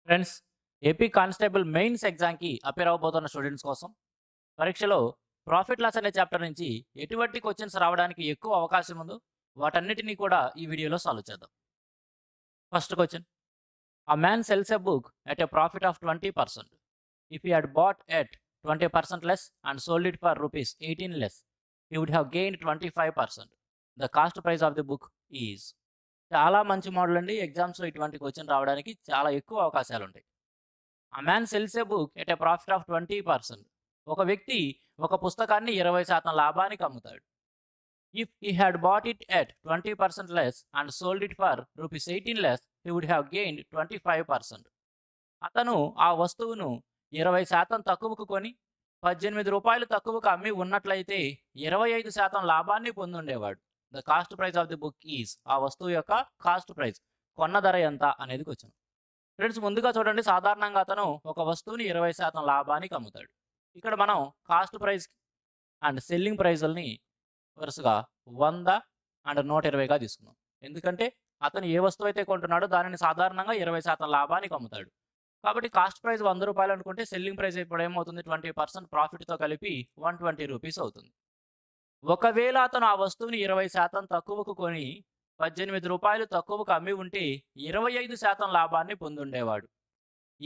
Friends, AP constable mains ఎగ్జామ్కి appear అవబోతున్న students కోసం పరీక్షలో ప్రాఫిట్ లాస్ అనే చాప్టర్ నుంచి ఎటువంటి క్వశ్చన్స్ రావడానికి ఎక్కువ అవకాశం ఉందో వాటన్నిటినీ కూడా ఈ వీడియోలో సాల్వ్ చేద్దాం. First question: a man sells a book at a profit of 20%. If he had bought at 20% less and sold it for rupees 18 less, he would have gained 25%. The cost price of the book is. చాలా మంచి model అండి. ఎగ్జామ్స్లో ఇటువంటి question రావడానికి చాలా ఎక్కువ అవకాశాలు ఉంటాయి. A man sells a book at a profit of 20%. ఒక వ్యక్తి ఒక పుస్తకాన్ని 20% లాభానికి అమ్ముతాడు. If he had bought it at 20% less and sold it for rupees 18 less, he would have gained 25%. అతను ఆ వస్తువును 20% తక్కువకు కొని 18 రూపాయలు తక్కువకు అమ్మి ఉన్నట్లయితే 25% లాభాన్ని పొందుండేవాడు. The cost price of the book is. ఆ వస్తువు యొక్క కాస్ట్ ప్రైస్, కొన్న ధర ఎంత అనేది క్వశ్చన్. ఫ్రెండ్స్, ముందుగా చూడండి, సాధారణంగా అతను ఒక వస్తువుని 20% లాభానికి అమ్ముతాడు. ఇక్కడ మనం కాస్ట్ ప్రైస్ అండ్ సెల్లింగ్ ప్రైజుల్ని వరుసగా 100 అండ్ 120గా తీసుకున్నాం. ఎందుకంటే అతను ఏ వస్తువు అయితే కొంటున్నాడో దానిని సాధారణంగా 20% లాభానికి అమ్ముతాడు. కాబట్టి కాస్ట్ ప్రైస్ 100 రూపాయలు అనుకుంటే సెల్లింగ్ ప్రైస్ ఇప్పుడు ఏమవుతుంది, 20% ప్రాఫిట్తో కలిపి 120 రూపీస్ అవుతుంది. ఒకవేళ అతను ఆ వస్తువుని 20% తక్కువకు కొని 18 రూపాయలు తక్కువకు అమ్మి ఉంటే 25% లాభాన్ని పొందుండేవాడు.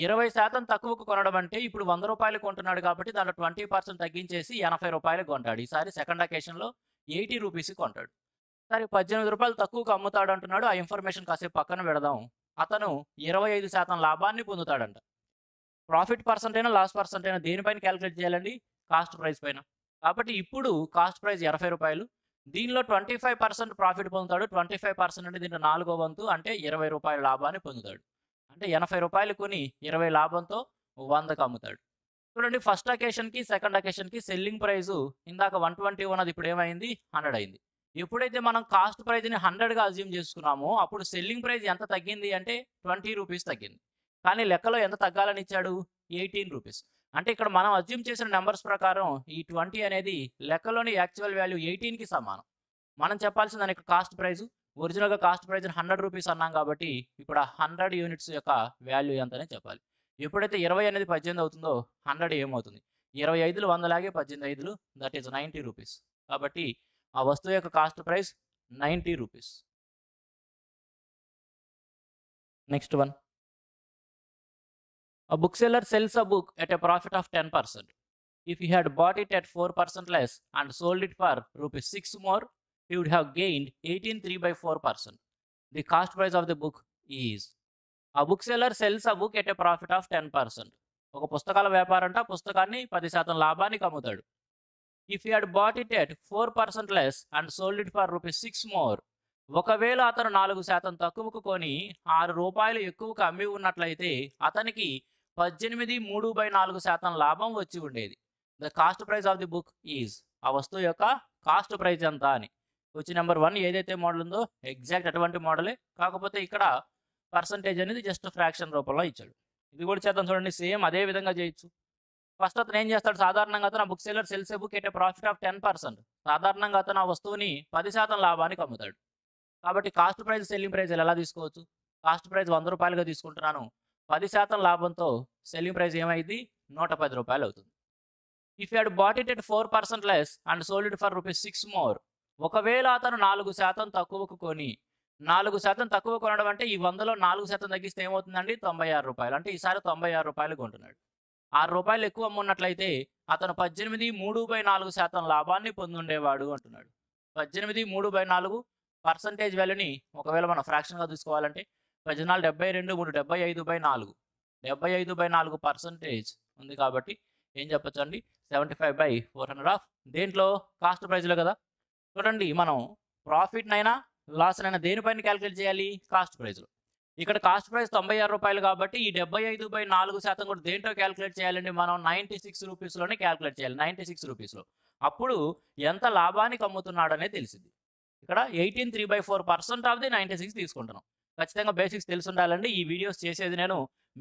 20% తక్కువకు కొనడం అంటే ఇప్పుడు 100 రూపాయలు కొంటున్నాడు కాబట్టి దాంట్లో 20% తగ్గించేసి 80 రూపాయలు కొంటాడు. ఈసారి సెకండ్ అకేషన్లో 80 రూపీస్కి కొంటాడు. సరే, 18 రూపాయలు తక్కువకు అమ్ముతాడు అంటున్నాడు. ఆ ఇన్ఫర్మేషన్ కాసేపు పక్కన పెడదాం. అతను 25% లాభాన్ని పొందుతాడంట. ప్రాఫిట్ పర్సెంట్ అయినా లాస్ పర్సెంట్ అయినా దేనిపైన క్యాలిక్యులేట్ చేయాలండి? కాస్ట్ ప్రైస్ పైన. కాబట్టి ఇప్పుడు కాస్ట్ ప్రైస్ 80 రూపాయలు, దీనిలో 25% ప్రాఫిట్ పొందుతాడు. 25% అంటే దీంట్లో 4వ వంతు అంటే 20 రూపాయల లాభాన్ని పొందుతాడు. అంటే 80 రూపాయలు కొని 20 లాభంతో 100కి అమ్ముతాడు. చూడండి, ఫస్ట్ అకేషన్కి సెకండ్ అకేషన్కి సెల్లింగ్ ప్రైజు ఇందాక 120 ఉన్నది ఇప్పుడు ఏమైంది, 100 అయింది. ఎప్పుడైతే మనం కాస్ట్ ప్రైజ్ని 100గా అజ్యూమ్ చేసుకున్నామో అప్పుడు సెల్లింగ్ ప్రైస్ ఎంత తగ్గింది అంటే 20 రూపీస్ తగ్గింది. కానీ లెక్కలో ఎంత తగ్గాలని ఇచ్చాడు, 18 రూపీస్. అంటే ఇక్కడ మనం అజ్యూమ్ చేసిన నెంబర్స్ ప్రకారం ఈ 20 అనేది లెక్కలోని యాక్చువల్ వాల్యూ 18కి సమానం. మనం చెప్పాల్సిన దానికి కాస్ట్ ప్రైజు, ఒరిజినల్గా కాస్ట్ ప్రైజ్ 100 రూపీస్ అన్నాం కాబట్టి ఇప్పుడు ఆ 100 యూనిట్స్ యొక్క వాల్యూ ఎంతనే చెప్పాలి. ఎప్పుడైతే 20 అనేది 18 అవుతుందో 100 ఏమవుతుంది, 25లు 100 లాగే 18 దట్ ఈస్ 90 రూపీస్. కాబట్టి ఆ వస్తువు యొక్క cost price 90 rupees. Next one: a bookseller sells a book at a profit of 10%. If he had bought it at 4% less and sold it for rupees 6 more, he would have gained 18.3/4%. The cost price of the book is. A bookseller sells a book at a profit of 10%. ఒక పుస్తకాల వ్యాపారంట పుస్తకాన్ని 10% లాభానికి అమ్ముతాడు. If he had bought it at 4% less and sold it for rupees 6 more, ఒకవేళ అతను 4% తక్కువకు కొని 6 రూపాయలు ఎక్కువకు అమ్మి ఉన్నట్లయితే అతనికి 18.3/4% లాభం వచ్చి ఉండేది. The cost price of the book is. ఆ వస్తువు యొక్క కాస్ట్ ప్రైస్ ఎంత అని. క్వశ్చన్ నెంబర్ 1 ఏదైతే మోడల్ ఉందో ఎగ్జాక్ట్ అటువంటి మోడలే, కాకపోతే ఇక్కడ పర్సంటేజ్ అనేది జస్ట్ ఫ్రాక్షన్ రూపంలో ఇచ్చాడు. ఇది కూడా చేద్దాం, చూడండి, సేమ్ అదే విధంగా చేయొచ్చు. ఫస్ట్ అతను ఏం చేస్తాడు, సాధారణంగా అతను book seller cells A book at a profit of 10%. సాధారణంగా అతను ఆ వస్తువుని 10% లాభానికి అమ్ముతాడు. కాబట్టి కాస్ట్ ప్రైస్ సెల్లింగ్ ప్రైస్ ఎలా తీసుకోవచ్చు, కాస్ట్ ప్రైస్ 100 రూపాయలుగా తీసుకుంటున్నాను, 10% లాభంతో సెల్లింగ్ ప్రైస్ ఏమైంది, 110 రూపాయలు అవుతుంది. If you had bought it at 4% less and sold it for rupees 6 more, ఒకవేళ అతను 4% తక్కువకు కొని, 4% తక్కువ కొనడం అంటే ఈ 100లో 4% తగ్గిస్తే ఏమవుతుందండి, 96 రూపాయలు. అంటే ఈసారి 96 రూపాయలు కొంటున్నాడు. 6 రూపాయలు ఎక్కువ అమ్మున్నట్లయితే అతను 18.3/4% లాభాన్ని పొందుండేవాడు అంటున్నాడు. 18.3/4 పర్సంటేజ్ వాల్యూని ఒకవేళ మనం ఫ్రాక్షన్గా తీసుకోవాలంటే 14 72 3 75/4. 75/4 పర్సంటేజ్ ఉంది కాబట్టి ఏం చెప్పచ్చు అండి, 75/400 ఆఫ్ దేంట్లో కాస్ట్ ప్రైజ్లో కదా. చూడండి, మనం ప్రాఫిట్నైనా లాస్నైనా దేనిపైన క్యాలిక్యులేట్ చేయాలి, కాస్ట్ ప్రైజ్లో. ఇక్కడ కాస్ట్ ప్రైస్ 96 రూపాయలు కాబట్టి ఈ 75/4% కూడా దేంట్లో క్యాలిక్యులేట్ చేయాలండి, మనం 96 రూపీస్లోనే క్యాలిక్యులేట్ చేయాలి. 96 రూపీస్లో అప్పుడు ఎంత లాభానికి అమ్ముతున్నాడు అనేది తెలిసింది. ఇక్కడ 18.3/4% ఆఫ్ ది 96 తీసుకుంటున్నాం. ఖచ్చితంగా బేసిక్స్ తెలిసి ఉండాలండి. ఈ వీడియోస్ చేసేది నేను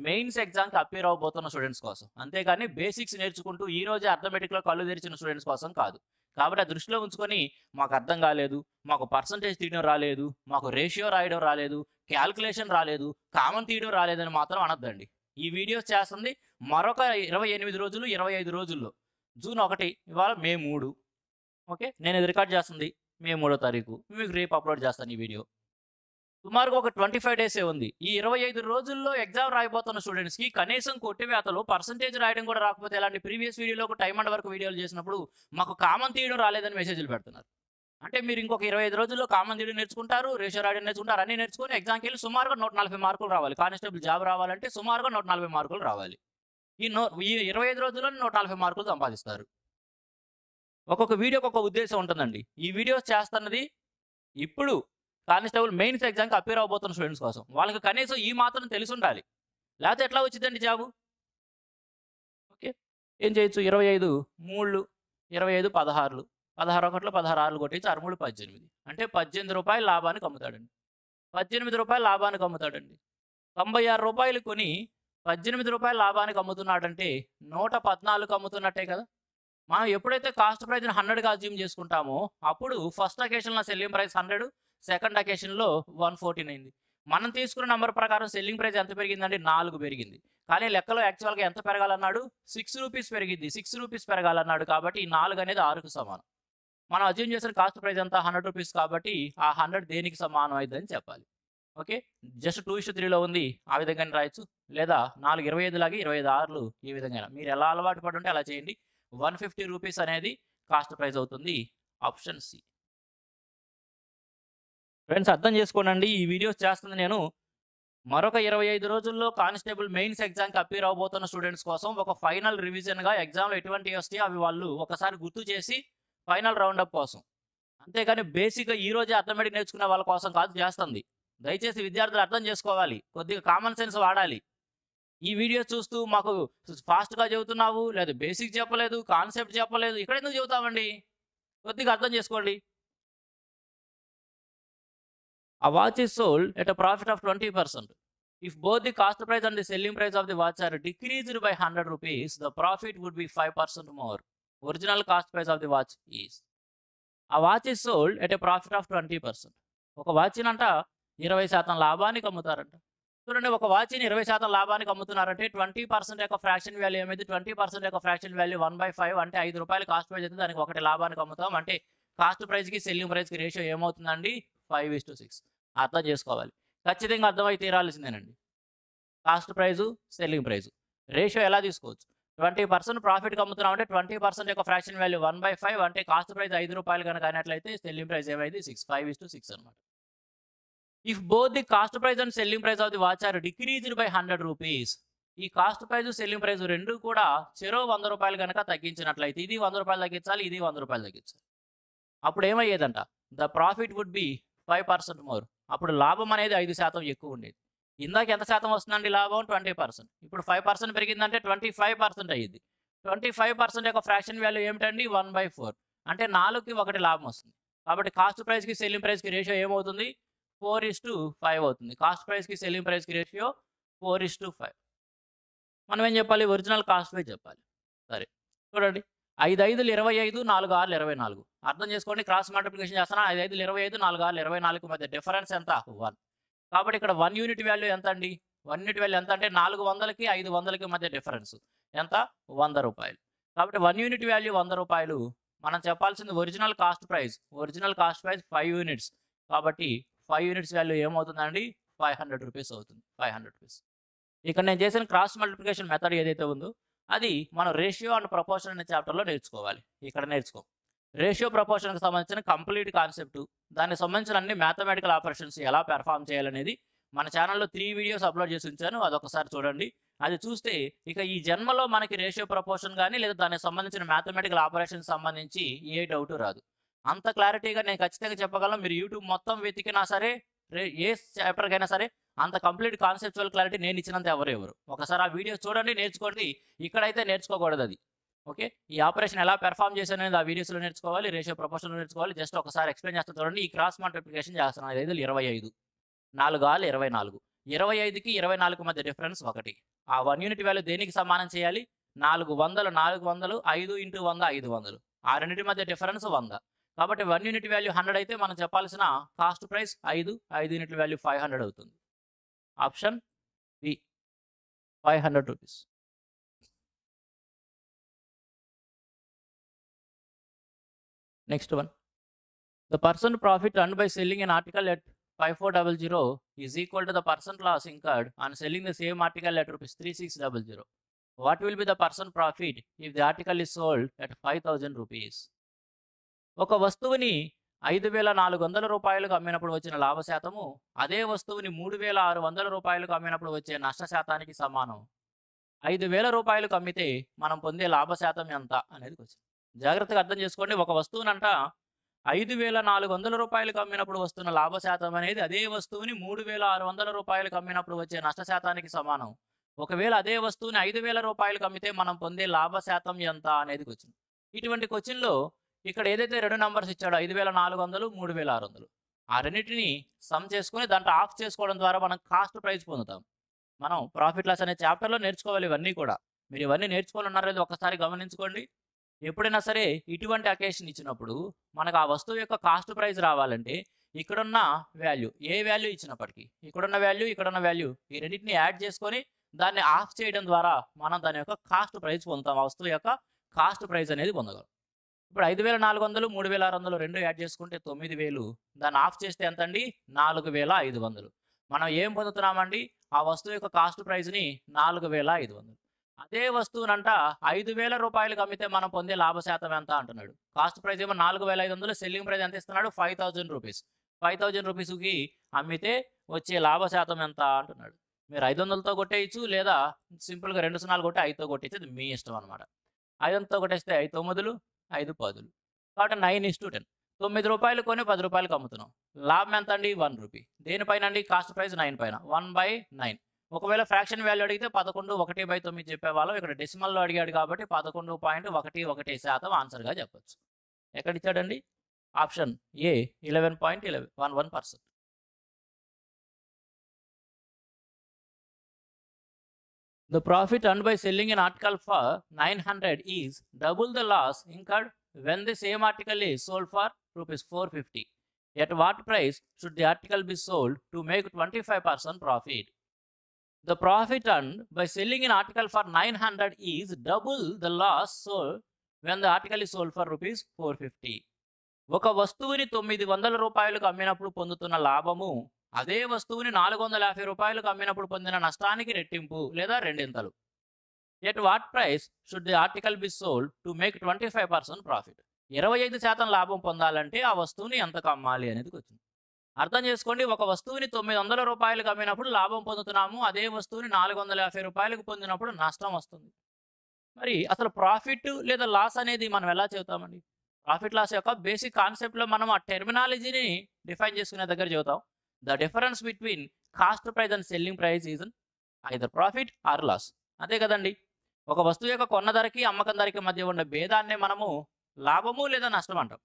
మెయిన్స్ ఎగ్జామ్కి అపేర్ అవబోతున్న స్టూడెంట్స్ కోసం, అంతేగాని బేసిక్స్ నేర్చుకుంటూ ఈ రోజే అర్థమెటిక్లో కళ్ళు తెరిచిన స్టూడెంట్స్ కోసం కాదు. కాబట్టి ఆ దృష్టిలో ఉంచుకొని మాకు అర్థం కాలేదు, మాకు పర్సంటేజ్ తీయడం రాలేదు, మాకు రేషియో రాయడం రాలేదు, క్యాల్కులేషన్ రాలేదు, కామన్ తీయడం రాలేదని మాత్రం అనొద్దండి. ఈ వీడియోస్ చేస్తుంది మరొక 28 రోజులు 25 రోజుల్లో. జూన్ 1 ఇవాళ మే 3. ఓకే, నేను ఇది రికార్డ్ చేస్తుంది మే 3వ తారీఖు. మీకు రేపు అప్లోడ్ చేస్తాను ఈ వీడియో. సుమారుగా ఒక 25 డేసే ఉంది. ఈ 25 రోజుల్లో ఎగ్జామ్ రాయబోతున్న స్టూడెంట్స్కి కనీసం కొట్టివేతలు పర్సంటేజ్ రాయడం కూడా రాకపోతే ఎలాంటి ప్రీవియస్ వీడియోలో ఒక టైం అండ్ వర్క్ వీడియోలు చేసినప్పుడు మాకు కామన్ తీయడం రాలేదని మెసేజ్లు పెడుతున్నారు. అంటే మీరు ఇంకొక 25 రోజుల్లో కామన్ తీయడం నేర్చుకుంటారు, రేషియో రాయడం నేర్చుకుంటారు, అన్నీ నేర్చుకొని ఎగ్జామ్కి వెళ్ళి సుమారుగా 140 మార్కులు రావాలి. కానిస్టేబుల్ జాబ్ రావాలంటే సుమారుగా 140 మార్కులు రావాలి. ఈ 25 రోజుల్లో 140 మార్కులు సంపాదిస్తారు. ఒక్కొక్క వీడియోకి ఒక ఉద్దేశం ఉంటుందండి. ఈ వీడియోస్ చేస్తున్నది ఇప్పుడు కానిస్టేబుల్ మెయిన్స్ ఎగ్జామ్కి అపేర్ అవబోతున్న స్టూడెంట్స్ కోసం. వాళ్ళకి కనీసం ఈ మాత్రం తెలిసి ఉండాలి, లేకపోతే ఎట్లా వచ్చిందండి జాబు? ఓకే, ఏం చేయొచ్చు? 25 3 25 16 16 ఒకటిలో 16 6 కొట్టేసి 6 3 18 అంటే 18 రూపాయలు లాభానికి అమ్ముతాడండి. 18 రూపాయలు లాభానికి అమ్ముతాడండి. 96 రూపాయలు కొని 18 రూపాయలు లాభానికి అమ్ముతున్నాడంటే 114 అమ్ముతున్నట్టే కదా. మనం ఎప్పుడైతే కాస్ట్ ప్రైజ్ని 100గా అజ్యూమ్ చేసుకుంటామో అప్పుడు ఫస్ట్ అకేషన్లో సెల్లింగ్ ప్రైస్ 100, సెకండ్ అకేషన్లో 114 అయింది. మనం తీసుకున్న నెంబర్ ప్రకారం సెల్లింగ్ ప్రైస్ ఎంత పెరిగిందండి? 4 పెరిగింది. కానీ లెక్కలో యాక్చువల్గా ఎంత పెరగాలన్నాడు? 6 రూపీస్ పెరిగింది. 6 రూపీస్ పెరగాలన్నాడు కాబట్టి ఈ 4 అనేది 6కు సమానం. మనం అజ్యూమ్ చేసిన కాస్ట్ ప్రైస్ ఎంత? 100 రూపీస్ కాబట్టి ఆ 100 దేనికి సమానం అవుతుందని చెప్పాలి. ఓకే, జస్ట్ 2:3లో ఉంది, ఆ విధంగానే రాయొచ్చు. లేదా 4 25 లాగే 25 6లు ఈ విధంగా మీరు ఎలా అలవాటు పడి ఉంటే అలా చేయండి. 150 రూపీస్ అనేది కాస్ట్ ప్రైస్ అవుతుంది. Option C. ఫ్రెండ్స్ అర్థం చేసుకోనండి, ఈ వీడియోస్ చేస్తుంది నేను మరొక 25 రోజుల్లో కానిస్టేబుల్ మెయిన్స్ ఎగ్జామ్కి అపీర్ అవబోతున్న స్టూడెంట్స్ కోసం ఒక ఫైనల్ రివిజన్గా ఎగ్జామ్లో ఎటువంటి వస్తాయి అవి వాళ్ళు ఒకసారి గుర్తు చేసి ఫైనల్ రౌండప్ కోసం. అంతేగాని బేసిక్గా ఈ రోజే అర్థమెటిక్ నేర్చుకునే వాళ్ళ కోసం కాదు చేస్తుంది. దయచేసి విద్యార్థులు అర్థం చేసుకోవాలి, కొద్దిగా కామన్ సెన్స్ వాడాలి. ఈ వీడియో చూస్తూ మాకు ఫాస్ట్గా చెబుతున్నావు, లేదా బేసిక్ చెప్పలేదు, కాన్సెప్ట్ చెప్పలేదు, ఇక్కడ ఎందుకు చెబుతామండి? కొద్దిగా అర్థం చేసుకోండి. A watch is sold at a profit of 20%. If both the cost price and the selling price of the watch are decreased by 100 rupees, the profit would be 5% more. Original cost price of the watch is. A watch is sold at a profit of 20%. ఒక వాచ్ని అంట 20% లాభానికి అమ్ముతారంట. చూడండి, ఒక వాచ్ని 20% లాభానికి అమ్ముతున్నారంటే 20% యొక్క fraction value ఏమైంది? 20% యొక్క fraction value 1/5 అంటే 5 రూపాయలు కాస్ట్ ప్రైస్ అయితే దానికి 1 లాభానికి అమ్ముతాం. అంటే కాస్ట్ ప్రైస్కి సెల్లింగ్ ప్రైస్కి రేషియో ఏమవుతుందండి? 5:6. అర్థం చేసుకోవాలి, ఖచ్చితంగా అర్థమై తీరాల్సిందేనండి. Cost price, selling price ratio ఎలా తీసుకోవచ్చు? 20% ప్రాఫిట్కి అమ్ముతున్నాం అంటే 20% యొక్క ఫ్రాక్షన్ వాల్యూ 1/5 అంటే కాస్ట్ ప్రైస్ 5 రూపాయలు కనుక అయినట్లయితే సెల్లింగ్ ప్రైస్ ఏమైంది? 6. 5:6 అనమాట. If both the cost price and selling price of the watch are decreased by 100 rupees. ఈ కాస్ట్ ప్రైజు సెల్లింగ్ ప్రైస్ రెండు కూడా చెరో 100 రూపాయలు కనుక తగ్గించినట్లయితే ఇది 100 రూపాయలు తగ్గించాలి, ఇది 100 రూపాయలు తగ్గించాలి. అప్పుడు ఏమయ్యేదంట? The profit would be 5% more. అప్పుడు లాభం అనేది 5% ఎక్కువ ఉండేది. ఇందాక ఎంత శాతం వస్తుందండి లాభం? 20%. ఇప్పుడు 5% పెరిగిందంటే 25% అయ్యింది. 25% యొక్క ఫ్రాక్షన్ వాల్యూ ఏమిటండి? 1/4 అంటే 4కి 1 లాభం వస్తుంది. కాబట్టి కాస్ట్ ప్రైస్కి సెల్లింగ్ ప్రైస్కి రేషియో ఏమవుతుంది? 4:5 అవుతుంది. కాస్ట్ ప్రైస్కి సెల్లింగ్ ప్రైస్కి రేషియో 4:5. మనం ఏం చెప్పాలి? ఒరిజినల్ కాస్ట్ ప్రైస్ చెప్పాలి. సరే చూడండి, 5 5లు 25, 4 6లు 24. అర్థం చేసుకోండి, క్రాస్ మల్టిప్లికేషన్ చేస్తాను. 5 5లు 25, 4 6లు 24 మధ్య డిఫరెన్స్ ఎంత? 1. కాబట్టి ఇక్కడ 1 యూనిట్ వాల్యూ ఎంత అండి? 1 యూనిట్ వాల్యూ ఎంత అంటే 400కి 500కి మధ్య డిఫరెన్స్ ఎంత? 100 రూపాయలు. కాబట్టి 1 యూనిట్ వాల్యూ 100 రూపాయలు. మనం చెప్పాల్సింది original cost price. Original cost price 5 units. కాబట్టి 5 యూనిట్స్ వాల్యూ ఏమవుతుందండి? 500 రూపీస్ అవుతుంది. 500 రూపీస్. ఇక్కడ నేను చేసిన క్రాస్ మల్టిప్లికేషన్ మెథడ్ ఏదైతే ఉందో అది మనం రేషియో అండ్ ప్రపోర్షన్ అనే చాప్టర్లో నేర్చుకోవాలి. ఇక్కడ నేర్చుకో. రేషియో ప్రపోర్షన్కి సంబంధించిన కంప్లీట్ కాన్సెప్ట్, దానికి సంబంధించిన అన్ని మ్యాథమెటికల్ ఆపరేషన్స్ ఎలా పెర్ఫామ్ చేయాలనేది మన ఛానల్లో 3 వీడియోస్ అప్లోడ్ చేసి ఉంచాను. అదొకసారి చూడండి. అది చూస్తే ఇక ఈ జన్మలో మనకి రేషియో ప్రపోర్షన్ కానీ లేదా దానికి సంబంధించిన మ్యాథమెటికల్ ఆపరేషన్స్ సంబంధించి ఏ డౌట్ రాదు. అంత క్లారిటీగా నేను ఖచ్చితంగా చెప్పగలను. మీరు యూట్యూబ్ మొత్తం వెతికినా సరే, ఏ చాప్టర్కైనా సరే అంత కంప్లీట్ కాన్సెప్చువల్ క్లారిటీ నేను ఇచ్చినంత ఎవరు. ఒకసారి ఆ వీడియోస్ చూడండి, నేర్చుకోండి. ఇక్కడైతే నేర్చుకోకూడదు అది. ఓకే, ఈ ఆపరేషన్ ఎలా పెర్ఫామ్ చేశాననేది ఆ వీడియోస్లో నేర్చుకోవాలి, రేషియో ప్రపోర్షన్లో నేర్చుకోవాలి. జస్ట్ ఒకసారి ఎక్స్ప్లెయిన్ చేస్తాను చూడండి. ఈ క్రాస్ మల్టిప్లికేషన్ చేస్తున్నాను. 5 5లు 25, 4 6లు 24. 25కి 24 మధ్య డిఫరెన్స్ 1. ఆ 1 యూనిట్ వాల్యూ దేనికి సమానం చేయాలి? 400, 400, 5 × 100 500. ఆ రెండింటి మధ్య డిఫరెన్స్ 100. కాబట్టి 1 యూనిట్ వాల్యూ 100 అయితే మనం చెప్పాల్సిన కాస్ట్ ప్రైస్ 5 యూనిట్ల వాల్యూ 500 అవుతుంది. Option B 500 rupees. Next one. The percent profit earned by selling an article at 5400 is equal to the percent loss incurred on selling the same article at rupees 3600. What will be the percent profit if the article is sold at 5000 rupees? ఒక వస్తువుని 5400 రూపాయలకు అమ్మినప్పుడు వచ్చిన లాభ శాతము అదే వస్తువుని 3600 రూపాయలకు అమ్మినప్పుడు వచ్చే నష్ట శాతానికి సమానం. 5000 రూపాయలకు అమ్మితే మనం పొందే లాభ శాతం ఎంత అనేది క్వశ్చన్. జాగ్రత్తగా అర్థం చేసుకోండి. ఒక వస్తువునంట 5400 రూపాయలకు అమ్మినప్పుడు వస్తున్న లాభ శాతం అనేది అదే వస్తువుని 3600 రూపాయలకు అమ్మినప్పుడు వచ్చే నష్ట శాతానికి సమానం. ఒకవేళ అదే వస్తువుని 5000 రూపాయలకు అమ్మితే మనం పొందే లాభ శాతం ఎంత అనేది క్వశ్చన్. ఇటువంటి క్వశ్చన్లో ఇక్కడ ఏదైతే రెండు నంబర్స్ ఇచ్చాడో 5400, 3600 ఆ రెండింటిని సమ్ చేసుకుని దాంట్లో ఆఫ్ చేసుకోవడం ద్వారా మనం కాస్ట్ ప్రైస్ పొందుతాం. మనం ప్రాఫిట్ లాస్ అనే చాప్టర్లో నేర్చుకోవాలి ఇవన్నీ కూడా. మీరు ఇవన్నీ నేర్చుకొని ఉన్నారో లేదో ఒకసారి గమనించుకోండి. ఎప్పుడైనా సరే ఇటువంటి అకేషన్ ఇచ్చినప్పుడు మనకు ఆ వస్తువు యొక్క కాస్ట్ ప్రైస్ రావాలంటే ఇక్కడున్న వాల్యూ ఏ వాల్యూ ఇచ్చినప్పటికీ ఇక్కడున్న వాల్యూ ఈ రెండింటిని యాడ్ చేసుకొని దాన్ని ఆఫ్ చేయడం ద్వారా మనం దాని యొక్క కాస్ట్ ప్రైస్ పొందుతాం. ఆ వస్తువు యొక్క కాస్ట్ ప్రైస్ అనేది పొందగలం. ఇప్పుడు 5400, 3600 రెండు యాడ్ చేసుకుంటే 9000. దాన్ని ఆఫ్ చేస్తే ఎంత అండి? 4500. మనం ఏం పొందుతున్నామండి? ఆ వస్తువు యొక్క కాస్ట్ ప్రైస్ని 4500. అదే వస్తువునంట 5000 రూపాయలకు అమ్మితే మనం పొందే లాభ శాతం ఎంత అంటున్నాడు. కాస్ట్ ప్రైస్ ఏమో 4500, సెల్లింగ్ ప్రైస్ ఎంత ఇస్తున్నాడు? 5000 రూపీస్. 5000 రూపీస్కి అమ్మితే వచ్చే లాభ శాతం ఎంత అంటున్నాడు. మీరు 500తో కొట్టేయచ్చు, లేదా సింపుల్గా 2 సున్నాలు కొట్టి 5తో కొట్టేసి అది మీ ఇష్టం అనమాట. 500తో కొట్టేస్తే 5 9, 5 10. కాబట్టి 9:10. 9 రూపాయలు కొని 10 రూపాయలకు అమ్ముతున్నాం. లాభం ఎంత అండి? 1 రూపీ. దేనిపైన అండి? కాస్ట్ ప్రైస్ 9 పైన. 1/9. ఒకవేళ ఫ్రాక్షన్ వాల్యూ అడిగితే 11 1/9 చెప్పేవాళ్ళం. ఇక్కడ డెసిమల్లో అడిగాడు కాబట్టి 11.11% ఆన్సర్గా చెప్పచ్చు. ఎక్కడ ఇచ్చాడండి? Option A 11.11%. The profit earned by selling an article for 900 is double the loss incurred when the same article is sold for rupees 450. At what price should the article be sold to make 25% profit? The profit earned by selling an article for 900 is double the loss sold when the article is sold for rupees 450. ఒక వస్తువుని 900 రూపాయలకు అమ్మినప్పుడు పొందుతున్న లాభము అదే వస్తువుని 450 రూపాయలకు అమ్మినప్పుడు పొందిన నష్టానికి రెట్టింపు లేదా రెండింతలు. At what price should the article be sold to make 25% profit. 25% లాభం పొందాలంటే ఆ వస్తువుని ఎంతకు అమ్మాలి అనేది వచ్చింది. అర్థం చేసుకోండి. ఒక వస్తువుని 900 రూపాయలకు అమ్మినప్పుడు లాభం పొందుతున్నాము, అదే వస్తువుని 450 రూపాయలకు పొందినప్పుడు నష్టం వస్తుంది. మరి అసలు ప్రాఫిట్ లేదా లాస్ అనేది మనం ఎలా చెబుతామండి? ప్రాఫిట్ లాస్ యొక్క బేసిక్ కాన్సెప్ట్లో మనం ఆ టెర్మినాలజీని డిఫైన్ చేసుకునే దగ్గర చెబుతాం. The difference between cost price and selling price is either profit or loss. అంతే కదండి. ఒక వస్తువు యొక్క కొన్న ధరకి అమ్మకం ధరకి మధ్య ఉన్న భేదాన్నే మనము లాభము లేదా నష్టం అంటాం.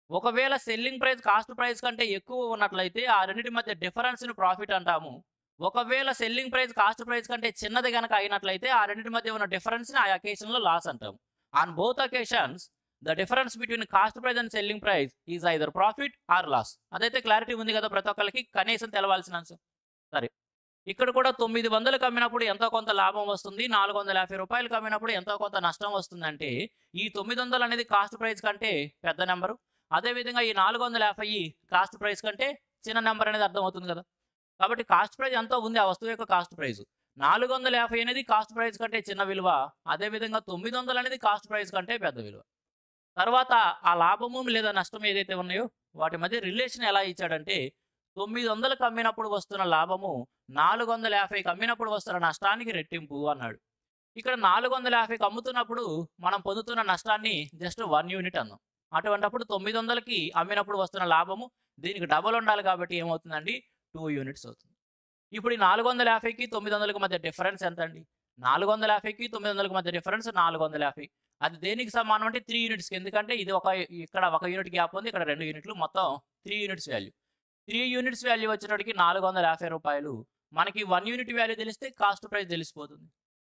ఒకవేళ సెల్లింగ్ ప్రైస్ కాస్ట్ ప్రైస్ కంటే ఎక్కువ ఉన్నట్లయితే ఆ రెండింటి మధ్య డిఫరెన్స్ని ప్రాఫిట్ అంటాము. ఒకవేళ సెల్లింగ్ ప్రైస్ కాస్ట్ ప్రైస్ కంటే చిన్నది కనుక అయినట్లయితే ఆ రెండింటి మధ్య ఉన్న డిఫరెన్స్ని ఆ అకేషన్లో లాస్ అంటాము. On both occasions the difference between cost price and selling price is either profit or loss. అదైతే క్లారిటీ ఉంది కదా ప్రతి ఒక్కరికి, కనీసం తెలవాల్సిన అంశం. సరే, ఇక్కడ కూడా 900కు అమ్మినప్పుడు ఎంతో కొంత లాభం వస్తుంది, 450 రూపాయలకు అమ్మినప్పుడు ఎంతో కొంత నష్టం వస్తుందంటే ఈ 900 అనేది కాస్ట్ ప్రైస్ కంటే పెద్ద నెంబరు, అదేవిధంగా ఈ 450 కాస్ట్ ప్రైస్ కంటే చిన్న నెంబర్ అనేది అర్థమవుతుంది కదా. కాబట్టి కాస్ట్ ప్రైస్ ఎంతో ఉంది ఆ వస్తువు యొక్క కాస్ట్ ప్రైస్. 450 అనేది కాస్ట్ ప్రైస్ కంటే చిన్న విలువ, అదేవిధంగా 900 అనేది కాస్ట్ ప్రైస్ కంటే పెద్ద విలువ. తర్వాత ఆ లాభము లేదా నష్టం ఏదైతే ఉన్నాయో వాటి మధ్య రిలేషన్ ఎలా ఇచ్చాడంటే 900కు అమ్మినప్పుడు వస్తున్న లాభము 450కి అమ్మినప్పుడు వస్తున్న నష్టానికి రెట్టింపు అన్నాడు. ఇక్కడ 450కి అమ్ముతున్నప్పుడు మనం పొందుతున్న నష్టాన్ని జస్ట్ 1 యూనిట్ అన్నాం. అటువంటప్పుడు 900కి అమ్మినప్పుడు వస్తున్న లాభము దీనికి డబల్ ఉండాలి కాబట్టి ఏమవుతుందండి? 2 యూనిట్స్ అవుతుంది. ఇప్పుడు ఈ 450కి 900కి మధ్య డిఫరెన్స్ ఎంత అండి? 450కి 900కి మధ్య డిఫరెన్స్ 450. అది దేనికి సమానం అంటే 3 యూనిట్స్కి. ఎందుకంటే ఇది ఇక్కడ 1 యూనిట్ గ్యాప్ ఉంది, ఇక్కడ 2 యూనిట్లు, మొత్తం 3 యూనిట్స్ వాల్యూ. 3 యూనిట్స్ వాల్యూ వచ్చేటప్పటికి 450 రూపాయలు. మనకి 1 యూనిట్ వాల్యూ తెలిస్తే కాస్ట్ ప్రైస్ తెలిసిపోతుంది.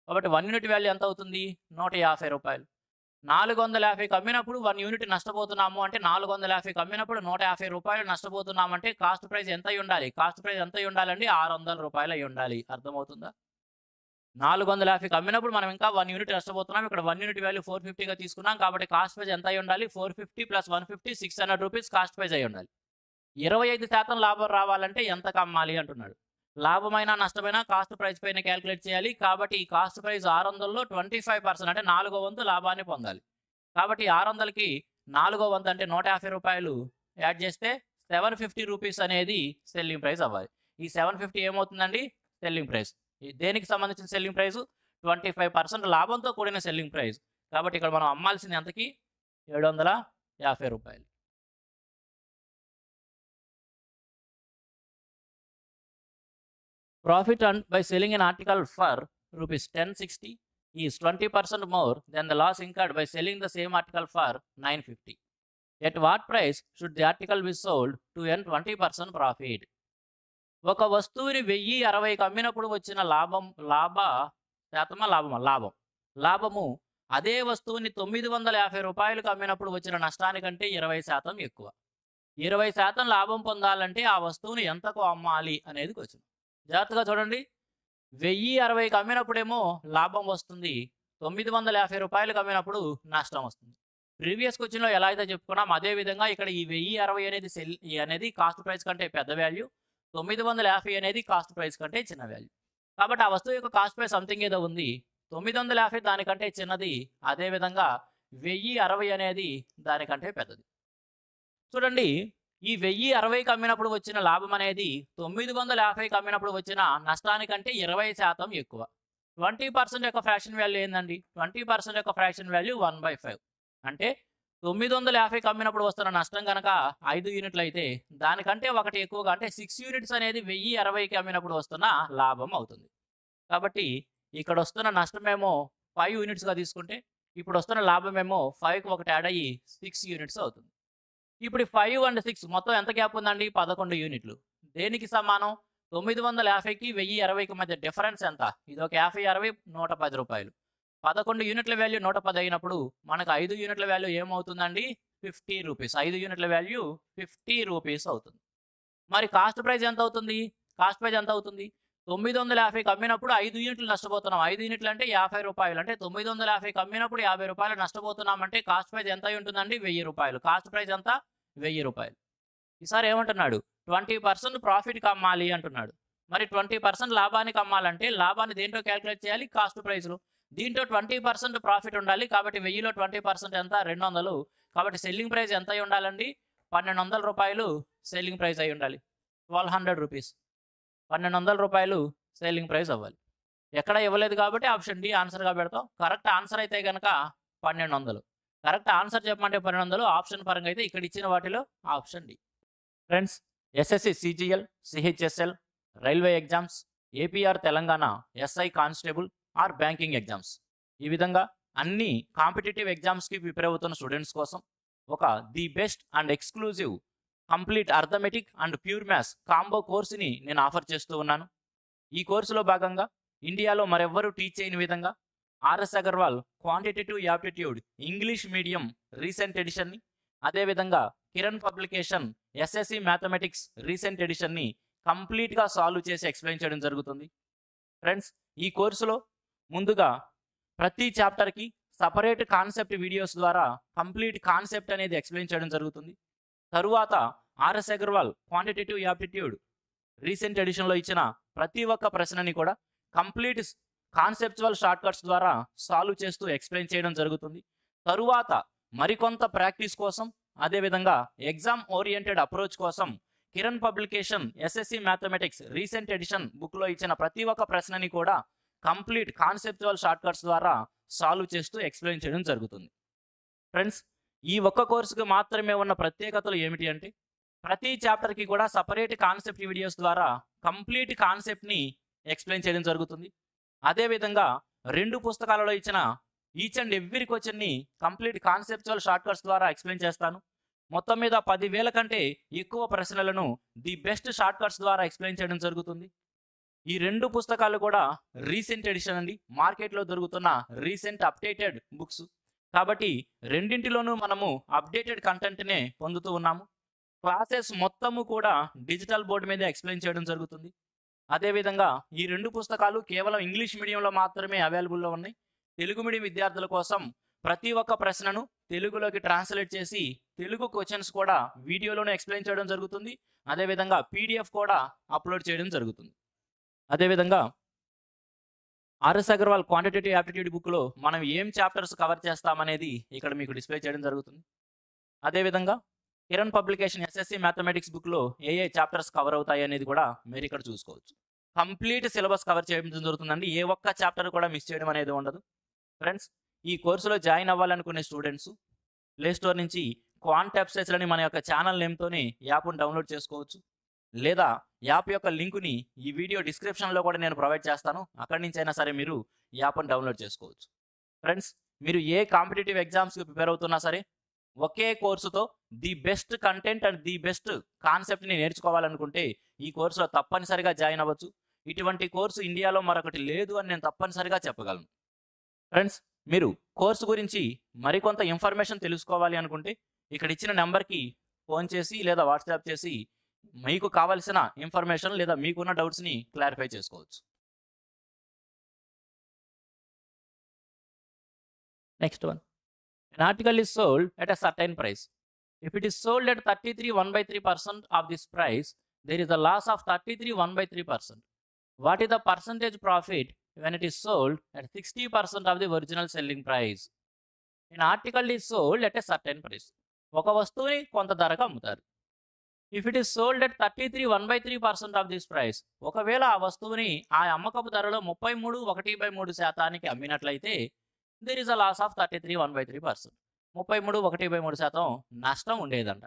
కాబట్టి 1 యూనిట్ వాల్యూ ఎంత అవుతుంది? 150 రూపాయలు. 450కి అమ్మినప్పుడు 1 యూనిట్ నష్టపోతున్నాము అంటే 450కి అమ్మినప్పుడు 150 రూపాయలు నష్టపోతున్నామంటే కాస్ట్ ప్రైస్ ఎంత అయి ఉండాలి? కాస్ట్ ప్రైస్ ఎంత అయి ఉండాలండి? 600 రూపాయలు అయి ఉండాలి. అర్థమవుతుందా? 450కి అమ్మినప్పుడు మనం ఇంకా 1 యూనిట్ నష్టపోతున్నాం. ఇక్కడ 1 యూనిట్ వాల్యూ 450గా తీసుకున్నాం. కాబట్టి కాస్ట్ ప్రైస్ ఎంత అయి ఉండాలి? 450 + 150 600 రూపీస్ కాస్ట్ ప్రైస్ అయి ఉండాలి. 25% లాభం రావాలంటే ఎంతకు అమ్మాలి అంటున్నాడు. లాభమైనా నష్టమైనా కాస్ట్ ప్రైస్ పైన క్యాలిక్యులేట్ చేయాలి. కాబట్టి ఈ కాస్ట్ ప్రైస్ 600లో 25% అంటే 4వ వంతు లాభాన్ని పొందాలి. కాబట్టి 600కి 4వ వంతు అంటే 150 రూపాయలు యాడ్ చేస్తే 750 రూపీస్ అనేది సెల్లింగ్ ప్రైస్ అవ్వాలి. ఈ 750 ఏమవుతుందండి? Selling price. దేనికి సంబంధించిన సెల్లింగ్ ప్రైస్? 25% లాభంతో కూడిన సెల్లింగ్ ప్రైస్. కాబట్టి ఇక్కడ మనం అమ్మాల్సింది ఎంతకి? 750 రూపాయలు. Profit earned by selling an article for rupees 1060 is 20% more than the loss incurred by selling the same article for 950. At what price should the article be sold to earn 20% profit? ఒక వస్తువుని 1060కి అమ్మినప్పుడు వచ్చిన లాభము అదే వస్తువుని 950 రూపాయలకు అమ్మినప్పుడు వచ్చిన నష్టానికంటే 20% ఎక్కువ. 20% లాభం పొందాలంటే ఆ వస్తువుని ఎంతకు అమ్మాలి అనేది క్వశ్చన్. జాగ్రత్తగా చూడండి. 1060కి అమ్మినప్పుడేమో లాభం వస్తుంది, 950 రూపాయలకు అమ్మినప్పుడు నష్టం వస్తుంది. ప్రీవియస్ క్వశ్చన్లో ఎలా అయితే చెప్పుకున్నాం అదే విధంగా ఇక్కడ ఈ 1060 అనేది కాస్ట్ ప్రైస్ కంటే పెద్ద వాల్యూ, 950 అనేది కాస్ట్ ప్రైస్ కంటే చిన్న వాల్యూ. కాబట్టి ఆ వస్తువు యొక్క కాస్ట్ ప్రైస్ సంథింగ్ ఏదో ఉంది, 950 దానికంటే చిన్నది, అదేవిధంగా 1060 అనేది దానికంటే పెద్దది. చూడండి, ఈ 1060కి అమ్మినప్పుడు వచ్చిన లాభం అనేది 950కి అమ్మినప్పుడు వచ్చిన నష్టానికంటే 20% ఎక్కువ. 20% యొక్క ఫ్రాక్షన్ వాల్యూ ఏందండి? 20% యొక్క ఫ్రాక్షన్ వాల్యూ 1/5. అంటే 950కి అమ్మినప్పుడు వస్తున్న నష్టం కనుక 5 యూనిట్లు అయితే దానికంటే ఒకటి ఎక్కువగా అంటే 6 యూనిట్స్ అనేది 1060కి అమ్మినప్పుడు వస్తున్న లాభం అవుతుంది. కాబట్టి ఇక్కడ వస్తున్న నష్టమేమో 5 యూనిట్స్గా తీసుకుంటే ఇప్పుడు వస్తున్న లాభమేమో 5కి ఒకటి యాడ్ అయ్యి 6 యూనిట్స్ అవుతుంది. ఇప్పుడు 5 and 6 మొత్తం ఎంత గ్యాప్ ఉందండి? 11 యూనిట్లు. దేనికి సమానం? 950కి 1060కి మధ్య డిఫరెన్స్ ఎంత? ఇది ఒక 50 110 రూపాయలు. 11 యూనిట్ల వాల్యూ 110 అయినప్పుడు మనకు 5 యూనిట్ల వాల్యూ ఏమవుతుందండి? 50 రూపీస్. 5 యూనిట్ల వాల్యూ 50 రూపీస్ అవుతుంది. మరి కాస్ట్ ప్రైస్ ఎంత అవుతుంది? కాస్ట్ ప్రైస్ ఎంత అవుతుంది? 950కి అమ్మినప్పుడు 5 యూనిట్లు నష్టపోతున్నాం. 5 యూనిట్లు అంటే 50 రూపాయలు. అంటే 950కి అమ్మినప్పుడు 50 రూపాయలు నష్టపోతున్నాం అంటే కాస్ట్ ప్రైస్ ఎంత అయి ఉంటుందండి? 1000 రూపాయలు. కాస్ట్ ప్రైస్ ఎంత? 1000 రూపాయలు. ఈసారి ఏమంటున్నాడు? 20% ప్రాఫిట్కి అమ్మాలి అంటున్నాడు. మరి 20% లాభానికి అమ్మాలంటే లాభాన్ని దేంట్లో క్యాలిక్యులేట్ చేయాలి? కాస్ట్ ప్రైస్లో. దీంట్లో 20% ప్రాఫిట్ ఉండాలి. కాబట్టి 1000లో 20% ఎంత? 200. కాబట్టి సెల్లింగ్ ప్రైస్ ఎంత అయి ఉండాలండి? 1200 రూపాయలు సెల్లింగ్ ప్రైస్ అయి ఉండాలి. 1200 రూపీస్. 1200 రూపాయలు సెల్లింగ్ ప్రైస్ అవ్వాలి. ఎక్కడ ఇవ్వలేదు కాబట్టి ఆప్షన్ డి ఆన్సర్గా పెడతాం. కరెక్ట్ ఆన్సర్ అయితే కనుక 1200. కరెక్ట్ ఆన్సర్ చెప్పమంటే 1200, ఆప్షన్ పరంగా అయితే ఇక్కడ ఇచ్చిన వాటిలో option D. Friends, SSC CGL, CHSL, railway exams, AP or Telangana, SI constable or banking exams, ఈ విధంగా అన్ని కాంపిటేటివ్ ఎగ్జామ్స్కి ప్రిపేర్ అవుతున్న స్టూడెంట్స్ కోసం ఒక the best and exclusive complete arithmetic and pure maths combo కోర్సుని నేను ఆఫర్ చేస్తూ ఉన్నాను. ఈ కోర్సులో భాగంగా ఇండియాలో మరెవ్వరూ టీచ్ చేయని విధంగా RS Agarwal quantitative aptitude English medium recent ఎడిషన్ని, అదేవిధంగా Kiran publication SSC mathematics recent ఎడిషన్ని కంప్లీట్గా సాల్వ్ చేసి ఎక్స్ప్లెయిన్ చేయడం జరుగుతుంది. ఫ్రెండ్స్, ఈ కోర్సులో ముందుగా ప్రతి చాప్టర్కి సపరేట్ కాన్సెప్ట్ వీడియోస్ ద్వారా కంప్లీట్ కాన్సెప్ట్ అనేది ఎక్స్ప్లెయిన్ చేయడం జరుగుతుంది. తరువాత RS Agarwal quantitative aptitude recent ఎడిషన్లో ఇచ్చిన ప్రతి ఒక్క ప్రశ్నని కూడా కంప్లీట్ కాన్సెప్చువల్ షార్ట్ కట్స్ ద్వారా సాల్వ్ చేస్తూ ఎక్స్ప్లెయిన్ చేయడం జరుగుతుంది. తరువాత మరికొంత ప్రాక్టీస్ కోసం, అదేవిధంగా ఎగ్జామ్ ఓరియంటెడ్ అప్రోచ్ కోసం Kiran publication SSC mathematics recent edition బుక్లో ఇచ్చిన ప్రతి ఒక్క ప్రశ్నని కూడా కంప్లీట్ కాన్సెప్చువల్ షార్ట్ కట్స్ ద్వారా సాల్వ్ చేస్తూ ఎక్స్ప్లెయిన్ చేయడం జరుగుతుంది. ఫ్రెండ్స్, ఈ ఒక్క కోర్సుకు మాత్రమే ఉన్న ప్రత్యేకతలు ఏమిటి అంటే ప్రతి చాప్టర్కి కూడా సపరేట్ కాన్సెప్ట్ వీడియోస్ ద్వారా కంప్లీట్ కాన్సెప్ట్ని ఎక్స్ప్లెయిన్ చేయడం జరుగుతుంది. అదేవిధంగా 2 పుస్తకాలలో ఇచ్చిన ఈచ్ అండ్ ఎవ్రీ క్వశ్చన్ని కంప్లీట్ కాన్సెప్చువల్ షార్ట్ కట్స్ ద్వారా ఎక్స్ప్లెయిన్ చేస్తాను. మొత్తం మీద 10,000 కంటే ఎక్కువ ప్రశ్నలను ది బెస్ట్ షార్ట్ కట్స్ ద్వారా ఎక్స్ప్లెయిన్ చేయడం జరుగుతుంది. ఈ 2 పుస్తకాలు కూడా రీసెంట్ ఎడిషన్ అండి, మార్కెట్లో దొరుకుతున్న రీసెంట్ అప్డేటెడ్ బుక్స్. కాబట్టి రెండింటిలోనూ మనము అప్డేటెడ్ కంటెంట్నే పొందుతూ ఉన్నాము. క్లాసెస్ మొత్తము కూడా డిజిటల్ బోర్డు మీద ఎక్స్ప్లెయిన్ చేయడం జరుగుతుంది. అదేవిధంగా ఈ 2 పుస్తకాలు కేవలం ఇంగ్లీష్ మీడియంలో మాత్రమే అవైలబుల్లో ఉన్నాయి. తెలుగు మీడియం విద్యార్థుల కోసం ప్రతి ఒక్క ప్రశ్నను తెలుగులోకి ట్రాన్స్లేట్ చేసి తెలుగు క్వశ్చన్స్ కూడా వీడియోలోనే ఎక్స్ప్లెయిన్ చేయడం జరుగుతుంది. అదేవిధంగా పీడిఎఫ్ కూడా అప్లోడ్ చేయడం జరుగుతుంది. అదేవిధంగా ఆర్ఎస్ అగర్వాల్ క్వాంటిటేటివ్ యాప్టిట్యూడ్ బుక్లో మనం ఏం చాప్టర్స్ కవర్ చేస్తామనేది ఇక్కడ మీకు డిస్ప్లే చేయడం జరుగుతుంది. అదేవిధంగా కిరణ్ పబ్లికేషన్ ఎస్ఎస్సి మ్యాథమెటిక్స్ బుక్లో ఏ చాప్టర్స్ కవర్ అవుతాయి అనేది కూడా మీరు ఇక్కడ చూసుకోవచ్చు. కంప్లీట్ సిలబస్ కవర్ చేయడం జరుగుతుందండి. ఏ ఒక్క చాప్టర్ కూడా మిస్ చేయడం అనేది ఉండదు. ఫ్రెండ్స్, ఈ కోర్సులో జాయిన్ అవ్వాలనుకునే స్టూడెంట్స్ ప్లే స్టోర్ నుంచి క్వాంట్ వెబ్సైట్స్ అని మన యొక్క ఛానల్ నేమ్తోనే యాప్ను డౌన్లోడ్ చేసుకోవచ్చు. లేదా యాప్ యొక్క లింకుని ఈ వీడియో డిస్క్రిప్షన్లో కూడా నేను ప్రొవైడ్ చేస్తాను. అక్కడి నుంచి అయినా సరే మీరు యాప్ను డౌన్లోడ్ చేసుకోవచ్చు. ఫ్రెండ్స్, మీరు ఏ కాంపిటేటివ్ ఎగ్జామ్స్కి ప్రిపేర్ అవుతున్నా సరే ఒకే కోర్సుతో the best content and the best కాన్సెప్ట్ని నేర్చుకోవాలనుకుంటే ఈ కోర్సులో తప్పనిసరిగా జాయిన్ అవ్వచ్చు. ఇటువంటి కోర్సు ఇండియాలో మరొకటి లేదు అని నేను తప్పనిసరిగా చెప్పగలను. ఫ్రెండ్స్, మీరు కోర్సు గురించి మరికొంత ఇన్ఫర్మేషన్ తెలుసుకోవాలి అనుకుంటే ఇక్కడ ఇచ్చిన నెంబర్కి ఫోన్ చేసి లేదా వాట్సాప్ చేసి మీకు కావాల్సిన ఇన్ఫర్మేషన్ లేదా మీకున్న డౌట్స్ని క్లారిఫై చేసుకోవచ్చు. Next one, an article is sold at a certain price. If it is sold at 33 1/3% of this price, there is a loss of 33 1/3%. What is the percentage profit when it is sold at 60% of the original selling price? An article is sold at a certain price. ఒక వస్తువుని కొంత ధరకు అమ్ముతారు. If it is sold at 33 1/3% of this price, ఒకవేళ ఆ వస్తువుని ఆ అమ్మకపు ధరలో 33 1/3% అమ్మినట్లయితే there is a loss of 33 1/3%. 33 1/3% నష్టం ఉండేదంట.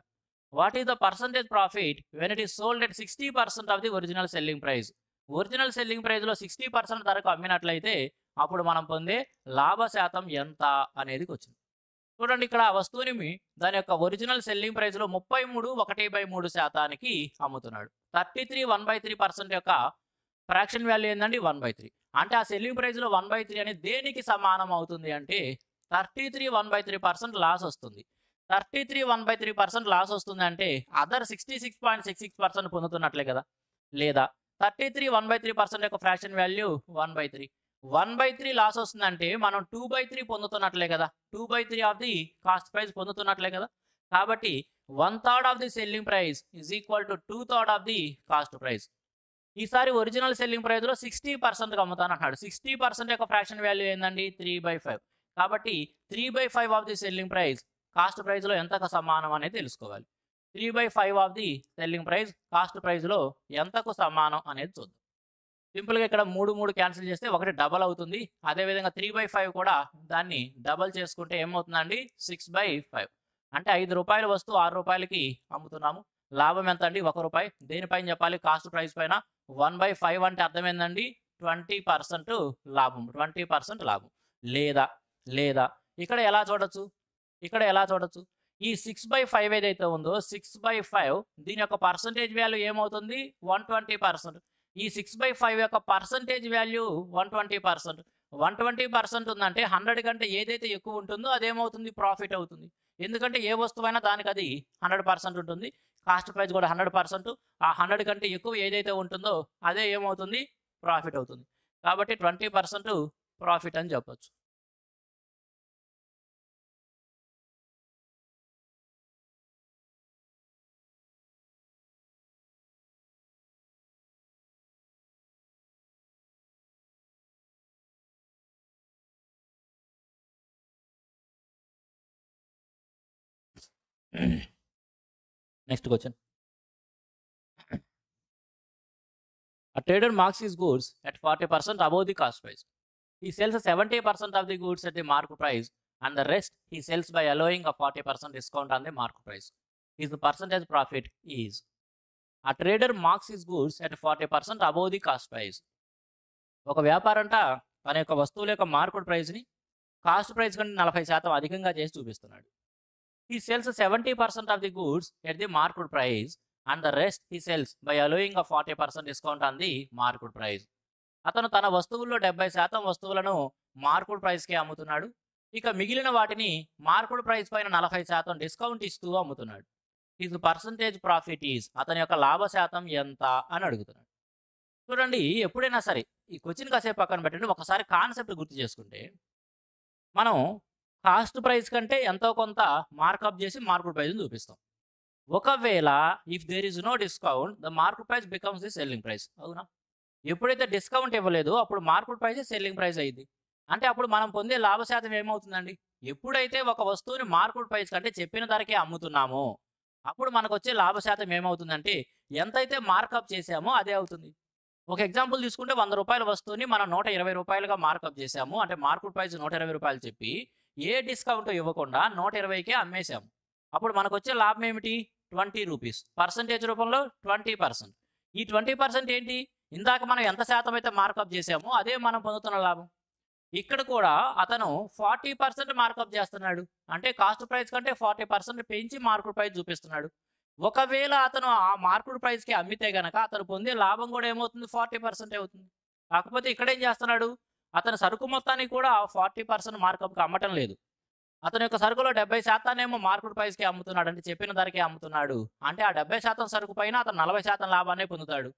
What is the percentage profit when it is sold at 60% of the original selling price? Original selling ప్రైస్లో 60% ధరకు అమ్మినట్లయితే అప్పుడు మనం పొందే లాభ శాతం ఎంత అనేది వచ్చింది. చూడండి, ఇక్కడ ఆ వస్తువుని దాని యొక్క ఒరిజినల్ సెల్లింగ్ ప్రైస్లో 33 1/3% అమ్ముతున్నాడు. 33 1/3% యొక్క ఫ్రాక్షన్ వాల్యూ ఏంటండి 1/3. అంటే ఆ సెల్లింగ్ ప్రైస్లో 1/3 అనేది దేనికి సమానం అవుతుంది అంటే 33 1/3% లాస్ వస్తుంది. 33 1/3% లాస్ వస్తుంది అంటే అదర్ 66.66% పొందుతున్నట్లే కదా. లేదా 33 1/3% యొక్క ఫ్రాక్షన్ వాల్యూ 1/3. 1/3 లాస్ వస్తుందంటే మనం 2/3 పొందుతున్నట్లే కదా. 2/3 ఆఫ్ ది కాస్ట్ ప్రైస్ పొందుతున్నట్లే కదా. కాబట్టి 1/3 of the selling price is equal to 2/3 of the cost price. ఈసారి ఒరిజినల్ సెల్లింగ్ ప్రైస్లో 60% అమ్ముతాను అంటున్నాడు. 60% యొక్క ఫ్రాక్షన్ వాల్యూ ఏంటండి 3/5. కాబట్టి 3/5 of the selling price cost ప్రైస్లో ఎంతకు సమానం అనేది తెలుసుకోవాలి. 3/5 of the selling price cost ప్రైస్లో ఎంతకు సమానం అనేది చూద్దాం. సింపుల్గా ఇక్కడ 3 క్యాన్సిల్ చేస్తే ఒకటి డబల్ అవుతుంది. అదేవిధంగా 3/5 కూడా దాన్ని డబల్ చేసుకుంటే ఏమవుతుందండి 6/5. అంటే 5 రూపాయల వస్తువు 6 రూపాయలకి అమ్ముతున్నాము. లాభం ఎంత అండి 1 రూపాయి. దేనిపైన చెప్పాలి కాస్ట్ ప్రైస్ పైన. 1/5 అంటే అర్థం ఏందండి 20% లాభం. 20% లాభం. లేదా ఇక్కడ ఎలా చూడొచ్చు ఈ 6/5 ఏదైతే ఉందో 6/5 దీని యొక్క పర్సంటేజ్ వాల్యూ ఏమవుతుంది 120%. ఈ 6/5 యొక్క పర్సంటేజ్ వాల్యూ 120%. 120% ఉందంటే 100 కంటే ఏదైతే ఎక్కువ ఉంటుందో అదేమవుతుంది ప్రాఫిట్ అవుతుంది. ఎందుకంటే ఏ వస్తువైనా దానికి అది 100% ఉంటుంది. కాస్ట్ ప్రైస్ కూడా 100%. ఆ 100 కంటే ఎక్కువ ఏదైతే ఉంటుందో అదే ఏమవుతుంది ప్రాఫిట్ అవుతుంది. కాబట్టి 20% ప్రాఫిట్ అని చెప్పొచ్చు. Next question. A trader marks his goods at 40% above the cost price. He sells 70% of the goods at the market price and the rest he sells by allowing a 40% discount on the market price. His percentage profit is. A trader marks his goods at 40% above the cost price. ఒక వ్యాపారంట తన యొక్క వస్తువుల యొక్క market ప్రైస్ని cost price కంటే 40% అధికంగా చేసి చూపిస్తున్నాడు. He sells 70% of the goods at the market price and the rest he sells by allowing a 40% discount on the market price. అతను తన వస్తువుల్లో 70% వస్తువులను మార్కెట్ ప్రైస్కే అమ్ముతున్నాడు. ఇక మిగిలిన వాటిని మార్కెట్ ప్రైస్ పైన 40% డిస్కౌంట్ ఇస్తూ అమ్ముతున్నాడు. హిజ్ పర్సంటేజ్ ప్రాఫిట్ ఈజ్, అతని యొక్క లాభ శాతం ఎంత అని అడుగుతున్నాడు. చూడండి ఎప్పుడైనా సరే ఈ క్వెషన్ కాసేపు పక్కన పెట్టండి. ఒకసారి కాన్సెప్ట్ గుర్తు చేసుకుంటే, మనం కాస్ట్ ప్రైస్ కంటే ఎంతో కొంత మార్కప్ చేసి మార్కెట్ ప్రైస్‌ని చూపిస్తాం. ఒకవేళ if there is no discount the market price becomes the selling price. అవునా? ఎప్పుడైతే డిస్కౌంట్ ఇవ్వలేదో అప్పుడు మార్కెట్ ప్రైస్ సెల్లింగ్ ప్రైస్ అయ్యిద్ది. అంటే అప్పుడు మనం పొందే లాభ శాతం ఏమవుతుందండి? ఎప్పుడైతే ఒక వస్తువుని మార్కెట్ ప్రైస్ కంటే చెప్పిన ధరకే అమ్ముతున్నామో, అప్పుడు మనకొచ్చే లాభ శాతం ఏమవుతుందంటే, ఎంతైతే మార్కప్ చేసామో అదే అవుతుంది. ఒక ఎగ్జాంపుల్ తీసుకుంటే రూ. 100 వస్తువుని మనం రూ. 120గా మార్కప్ చేసాము. అంటే మార్కెట్ ప్రైస్ రూ. 120 చెప్పి, ఏ డిస్కౌంట్ ఇవ్వకుండా 120కే అమ్మేసాము. అప్పుడు మనకొచ్చే లాభం ఏమిటి? రూ. 20. పర్సెంటేజ్ రూపంలో 20%. ఈ 20% ఏంటి? ఇందాక మనం ఎంత శాతం అయితే మార్కప్ చేసామో అదే మనం పొందుతున్న లాభం. ఇక్కడ కూడా అతను 40% మార్కప్ చేస్తున్నాడు. అంటే కాస్ట్ ప్రైస్ కంటే 40% పెంచి మార్కెట్ ప్రైస్ చూపిస్తున్నాడు. ఒకవేళ అతను ఆ మార్కెట్ ప్రైస్‌కి అమ్మితే గనక అతను పొందే లాభం కూడా ఏమవుతుంది? 40% అవుతుంది. కాకపోతే ఇక్కడేం చేస్తున్నాడు? అతను సరుకు మొత్తాన్ని కూడా 40% మార్కప్‌కి అమ్మటం లేదు. అతని యొక్క సరుకులో 70% ఏమో మార్కెట్ ప్రైస్‌కి అమ్ముతున్నాడు. అంటే చెప్పిన ధరకే అమ్ముతున్నాడు. అంటే ఆ 70% సరుకు పైన అతను 40% లాభాన్నే పొందుతాడు.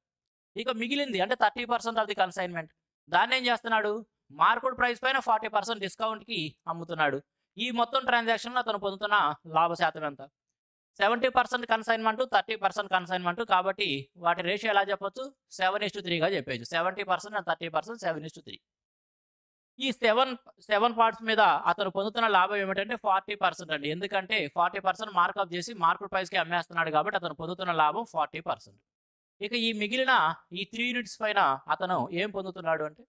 ఇక మిగిలింది అంటే 30% ఆఫ్ ది కన్సైన్‌మెంట్. దాన్నేం చేస్తున్నాడు? మార్కెట్ ప్రైస్ పైన 40% డిస్కౌంట్‌కి అమ్ముతున్నాడు. ఈ మొత్తం ట్రాన్సాక్షన్‌లో అతను పొందుతున్న లాభ శాతం ఎంత? 70% కన్సైన్‌మెంట్, 30% కన్సైన్‌మెంట్. కాబట్టి వాటి రేషియో ఎలా చెప్పొచ్చు? 7:3గా చెప్పేయొచ్చు. 70% అండ్ 30% 7:3. ఈ 7 పార్ట్స్ మీద అతను పొందుతున్న లాభం ఏమిటంటే 40% అండి. ఎందుకంటే 40% మార్కప్ చేసి మార్కెట్ ప్రైస్‌కి అమ్మేస్తున్నాడు కాబట్టి అతను పొందుతున్న లాభం 40%. ఇక ఈ మిగిలిన ఈ 3 యూనిట్స్ పైన అతను ఏం పొందుతున్నాడు అంటే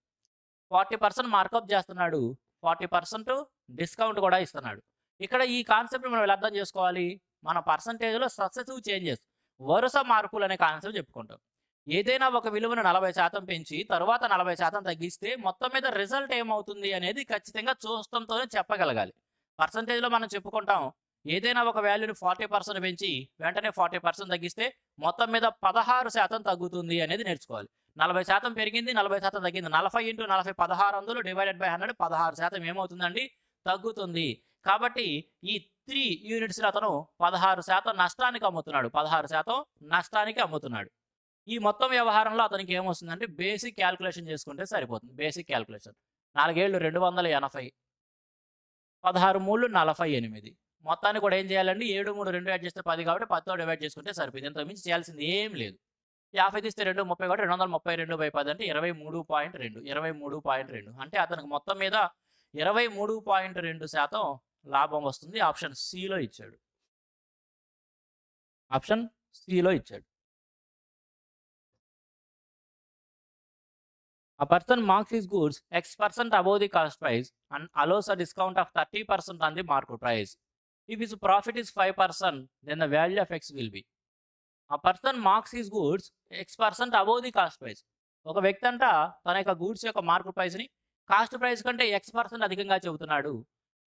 40% మార్కప్ చేస్తున్నాడు. 40% డిస్కౌంట్ కూడా ఇస్తున్నాడు. ఇక్కడ ఈ కాన్సెప్ట్‌ని మనం ఎలా అర్థం చేసుకోవాలి? మన పర్సెంటేజ్‌లో సక్సెసివ్ చేంజెస్, వరుస మార్పులు అనే కాన్సెప్ట్ చెప్పుకుంటాం. ఏదైనా ఒక విలువను 40% పెంచి తరువాత 40% తగ్గిస్తే మొత్తం మీద రిజల్ట్ ఏమవుతుంది అనేది ఖచ్చితంగా చూస్తంతోనే చెప్పగలగాలి. పర్సెంటేజ్‌లో మనం చెప్పుకుంటాం. ఏదైనా ఒక వాల్యూని 40% పెంచి వెంటనే 40% తగ్గిస్తే మొత్తం మీద 16% తగ్గుతుంది అనేది నేర్చుకోవాలి. 40% పెరిగింది, 40% తగ్గింది. 40 × 40 1600 డివైడెడ్ బై 100 16% ఏమవుతుందండి? తగ్గుతుంది. కాబట్టి ఈ 3 యూనిట్స్‌ని అతను 16% నష్టానికి అమ్ముతున్నాడు. 16% నష్టానికి అమ్ముతున్నాడు. ఈ మొత్తం వ్యవహారంలో అతనికి ఏమొస్తుందంటే బేసిక్ క్యాలిక్యులేషన్ చేసుకుంటే సరిపోతుంది. Basic calculation. 4 ఏళ్ళు 280, 16 మూళ్ళు 48. మొత్తాన్ని కూడా ఏం చేయాలండి? 7, 3, 2 యాడ్ చేస్తే 10 కాబట్టి 10తో డివైడ్ చేసుకుంటే సరిపోయింది. ఇంతకు మించి చేయాల్సింది ఏం లేదు. 50 తీస్తే 2 30 కాబట్టి 232/10 అంటే 23.2. 23.2 అంటే అతనికి మొత్తం మీద 23.2% లాభం వస్తుంది. ఆప్షన్ సిలో ఇచ్చాడు. ఆప్షన్ సిలో ఇచ్చాడు. A person marks his goods X% above the cost price and allows a discount of 30% on the market price. If his profit is 5%, then the value of X will be. A person marks his goods X% above the cost price. ఒక వ్యక్తి అంట తన యొక్క goods యొక్క market ప్రైస్ని cost price కంటే X% అధికంగా చెబుతున్నాడు.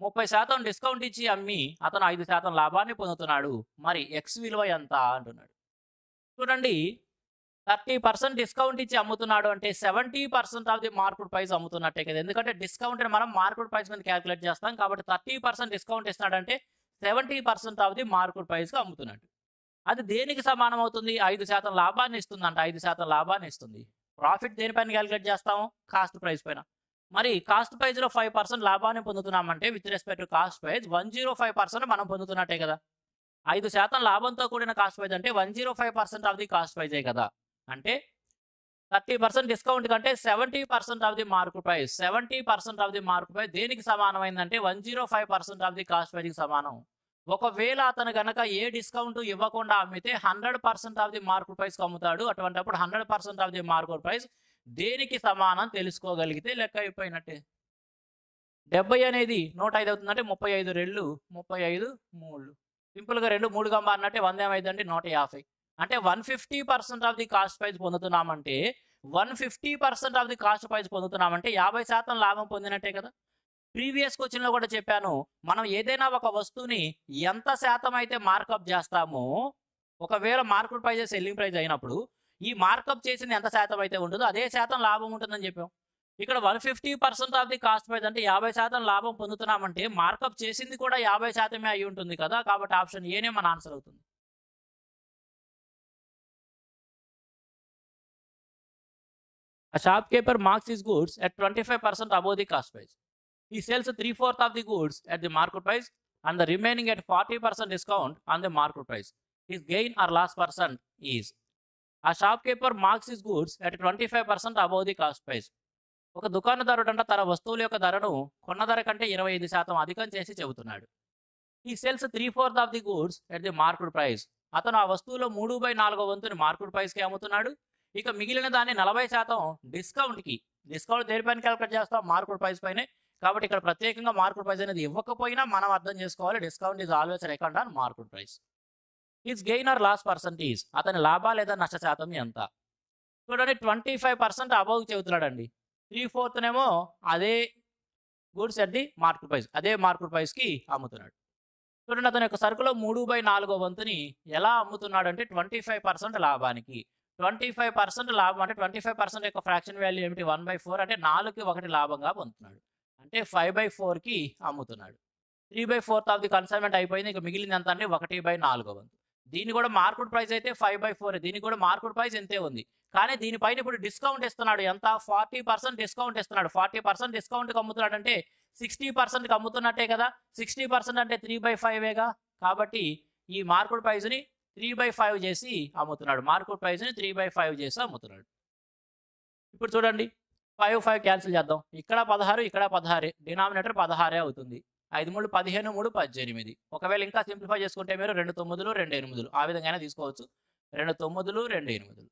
30% discount ఇచ్చి అమ్మి అతను 5% లాభాన్ని పొందుతున్నాడు. మరి X విలువ ఎంత అంటున్నాడు. చూడండి 30% డిస్కౌంట్ ఇచ్చి అమ్ముతున్నాడు అంటే 70% ఆఫ్ ది మార్కెట్ ప్రైస్ అమ్ముతున్నట్టే కదా. ఎందుకంటే డిస్కౌంట్ మనం మార్కెట్ ప్రైస్ మీద క్యాలిక్యులేట్ చేస్తాం. కాబట్టి 30% డిస్కౌంట్ ఇస్తున్నాడంటే 70% ఆఫ్ ది మార్కెట్ ప్రైస్‌కి అమ్ముతున్నట్టు. అది దేనికి సమానం అవుతుంది? 5% లాభాన్ని ఇస్తుందంట. 5% లాభాన్ని ఇస్తుంది. ప్రాఫిట్ దేనిపైన క్యాలిక్యులేట్ చేస్తాము? కాస్ట్ ప్రైస్ పైన. మరి కాస్ట్ ప్రైస్‌లో 5% లాభాన్ని పొందుతున్నామంటే with respect to cost price 105% మనం పొందుతున్నట్టే కదా. 5% లాభంతో కూడిన కాస్ట్ ప్రైస్ అంటే 105% ఆఫ్ ది కాస్ట్ ప్రైజే కదా. అంటే 30% డిస్కౌంట్ కంటే 70% of the market price. 70% of the market price దేనికి సమానమైందంటే 105% ఆఫ్ ది కాస్ట్ ప్రైస్‌కి సమానం. ఒకవేళ అతను గనక ఏ డిస్కౌంట్ ఇవ్వకుండా అమ్మితే 100% ఆఫ్ ది మార్కెట్ ప్రైస్‌కి అమ్ముతాడు. అటువంటప్పుడు 100% ఆఫ్ ది మార్కెట్ ప్రైస్ దేనికి సమానం తెలుసుకోగలిగితే లెక్క అయిపోయినట్టే. 70 అనేది 105 అవుతుందంటే 35 రెళ్ళు 35 మూళ్ళు. సింపుల్‌గా 2 3గా మారినట్టే 100 ఏమైందంటే 150. అంటే 150% ఆఫ్ ది కాస్ట్ ప్రైస్ పొందుతున్నామంటే 150% ఆఫ్ ది కాస్ట్ ప్రైస్ పొందుతున్నామంటే 50% లాభం పొందినట్టే కదా. ప్రీవియస్ క్వెషన్‌లో కూడా చెప్పాను. మనం ఏదైనా ఒక వస్తువుని ఎంత శాతం అయితే మార్కప్ చేస్తామో, ఒకవేళ మార్కెట్ ప్రైస్ సెల్లింగ్ ప్రైస్ అయినప్పుడు ఈ మార్కప్ చేసింది ఎంత శాతం అయితే ఉంటుందో అదే శాతం లాభం ఉంటుందని చెప్పాం. ఇక్కడ 150% ఆఫ్ ది కాస్ట్ ప్రైస్ అంటే 50% లాభం పొందుతున్నామంటే మార్కప్ చేసింది కూడా 50% అయి ఉంటుంది కదా. కాబట్టి ఆప్షన్ ఏనే మన ఆన్సర్ అవుతుంది. A shopkeeper marks his goods at 25% above the cost price. He sells 3/4 of the goods at the market price and the remaining at 40% discount on the market price. His gain or loss percent is. A shopkeeper marks his goods at 25% above the cost price. ఒక దుకాణదారుడంట తన వస్తువుల యొక్క ధరను కొన్న ధర కంటే 25% అధికం చేసి చెబుతున్నాడు. ఈ cells 3/4 of the goods at the market price. అతను ఆ వస్తువులో 3/4 వంతుని మార్కెట్ ప్రైస్కి అమ్ముతున్నాడు. ఇక మిగిలిన దాన్ని 40% డిస్కౌంట్కి. డిస్కౌంట్ దేనిపైన క్యాలిక్యులేట్ చేస్తాం? మార్కెట్ ప్రైస్ పైనే. కాబట్టి ఇక్కడ ప్రత్యేకంగా మార్కెట్ ప్రైస్ అనేది ఇవ్వకపోయినా మనం అర్థం చేసుకోవాలి, discount is always record on market price. His gain or loss percentage. అతని లాభ లేదా నష్ట శాతం ఎంత? చూడండి, 25% అబౌవ్ చెబుతున్నాడండి. 3/4 అదే goods at the market price, అదే మార్కెట్ ప్రైస్కి అమ్ముతున్నాడు. చూడండి, అతని యొక్క సరుకులో 3/4 వంతుని ఎలా అమ్ముతున్నాడు అంటే 25% లాభానికి. 25% లాభం అంటే 25% యొక్క ఫ్రాక్షన్ వాల్యూ ఏమిటి? 1/4 అంటే 4కి 1 లాభంగా పొందుతున్నాడు. అంటే 5/4కి అమ్ముతున్నాడు. 3/4 ఆఫ్ ది కన్సైన్మెంట్ అయిపోయింది. ఇక మిగిలింది ఎంత అంటే 1/4 వంతు. దీన్ని కూడా మార్కెట్ ప్రైస్ అయితే 5/4, దీనికి కూడా మార్కెట్ ప్రైస్ ఎంతే ఉంది. కానీ దీనిపైన ఇప్పుడు డిస్కౌంట్ ఇస్తున్నాడు. ఎంత? 40% డిస్కౌంట్ ఇస్తున్నాడు. 40% డిస్కౌంట్కి అమ్ముతున్నాడు అంటే 60%కి అమ్ముతున్నట్టే కదా. 60% అంటే 3/5ఏగా. కాబట్టి ఈ మార్కెట్ ప్రైస్ని 3/5 చేసి అమ్ముతున్నాడు. మార్కెట్ ప్రైస్ని 3/5 చేసి అమ్ముతున్నాడు. ఇప్పుడు చూడండి, 5 క్యాన్సిల్ చేద్దాం. ఇక్కడ 16, ఇక్కడ 16, డినామినేటర్ 16 అవుతుంది. 5 3 15, 3 18. ఒకవేళ ఇంకా సింప్లిఫై చేసుకుంటే మీరు 2 9 2 8 ఆ విధంగా తీసుకోవచ్చు. 2 9 2 8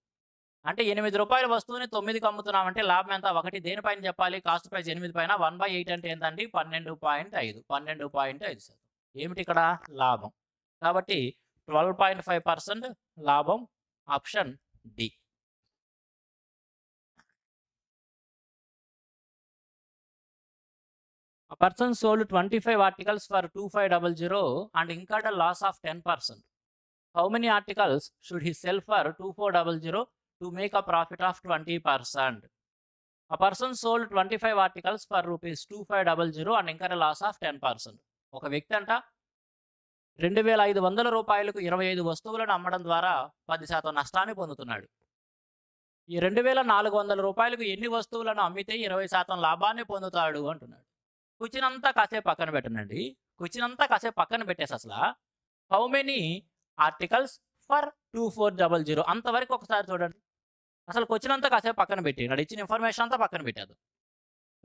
అంటే 8 రూపాయల వస్తువుని 9కి అమ్ముతున్నామంటే లాభం ఎంత? 1 దేనిపైన చెప్పాలి? కాస్ట్ ప్రైస్ 8 పైన. 1/8 అంటే ఏంటండి? 12.5. 12.5%. ఏమిటి ఇక్కడ? లాభం. కాబట్టి 12.5% లాభం. Option D. A person sold 25 articles for 2500 and incurred a loss of 10%. How many articles should he sell for 2400 to make a profit of 20%? A person sold 25 articles for rupees 2500 and incurred a loss of 10%. ఒక వ్యక్తి అంట 2500 రూపాయలకు 25 వస్తువులను అమ్మడం ద్వారా 10% నష్టాన్ని పొందుతున్నాడు. ఈ 2400 రూపాయలకు ఎన్ని వస్తువులను అమ్మితే 20% లాభాన్ని పొందుతాడు అంటున్నాడు. క్వశ్చన్ అంతా కాసేపు పక్కన పెట్టనండి. క్వశ్చన్ అంతా కాసేపు పక్కన పెట్టేసి అసలు హౌ మెనీ ఆర్టికల్స్ ఫర్ 2400 అంతవరకు ఒకసారి చూడండి. అసలు క్వశ్చన్ అంతా కాసేపు పక్కన పెట్టినాడు. ఇచ్చిన ఇన్ఫర్మేషన్ అంతా పక్కన పెట్టాడు.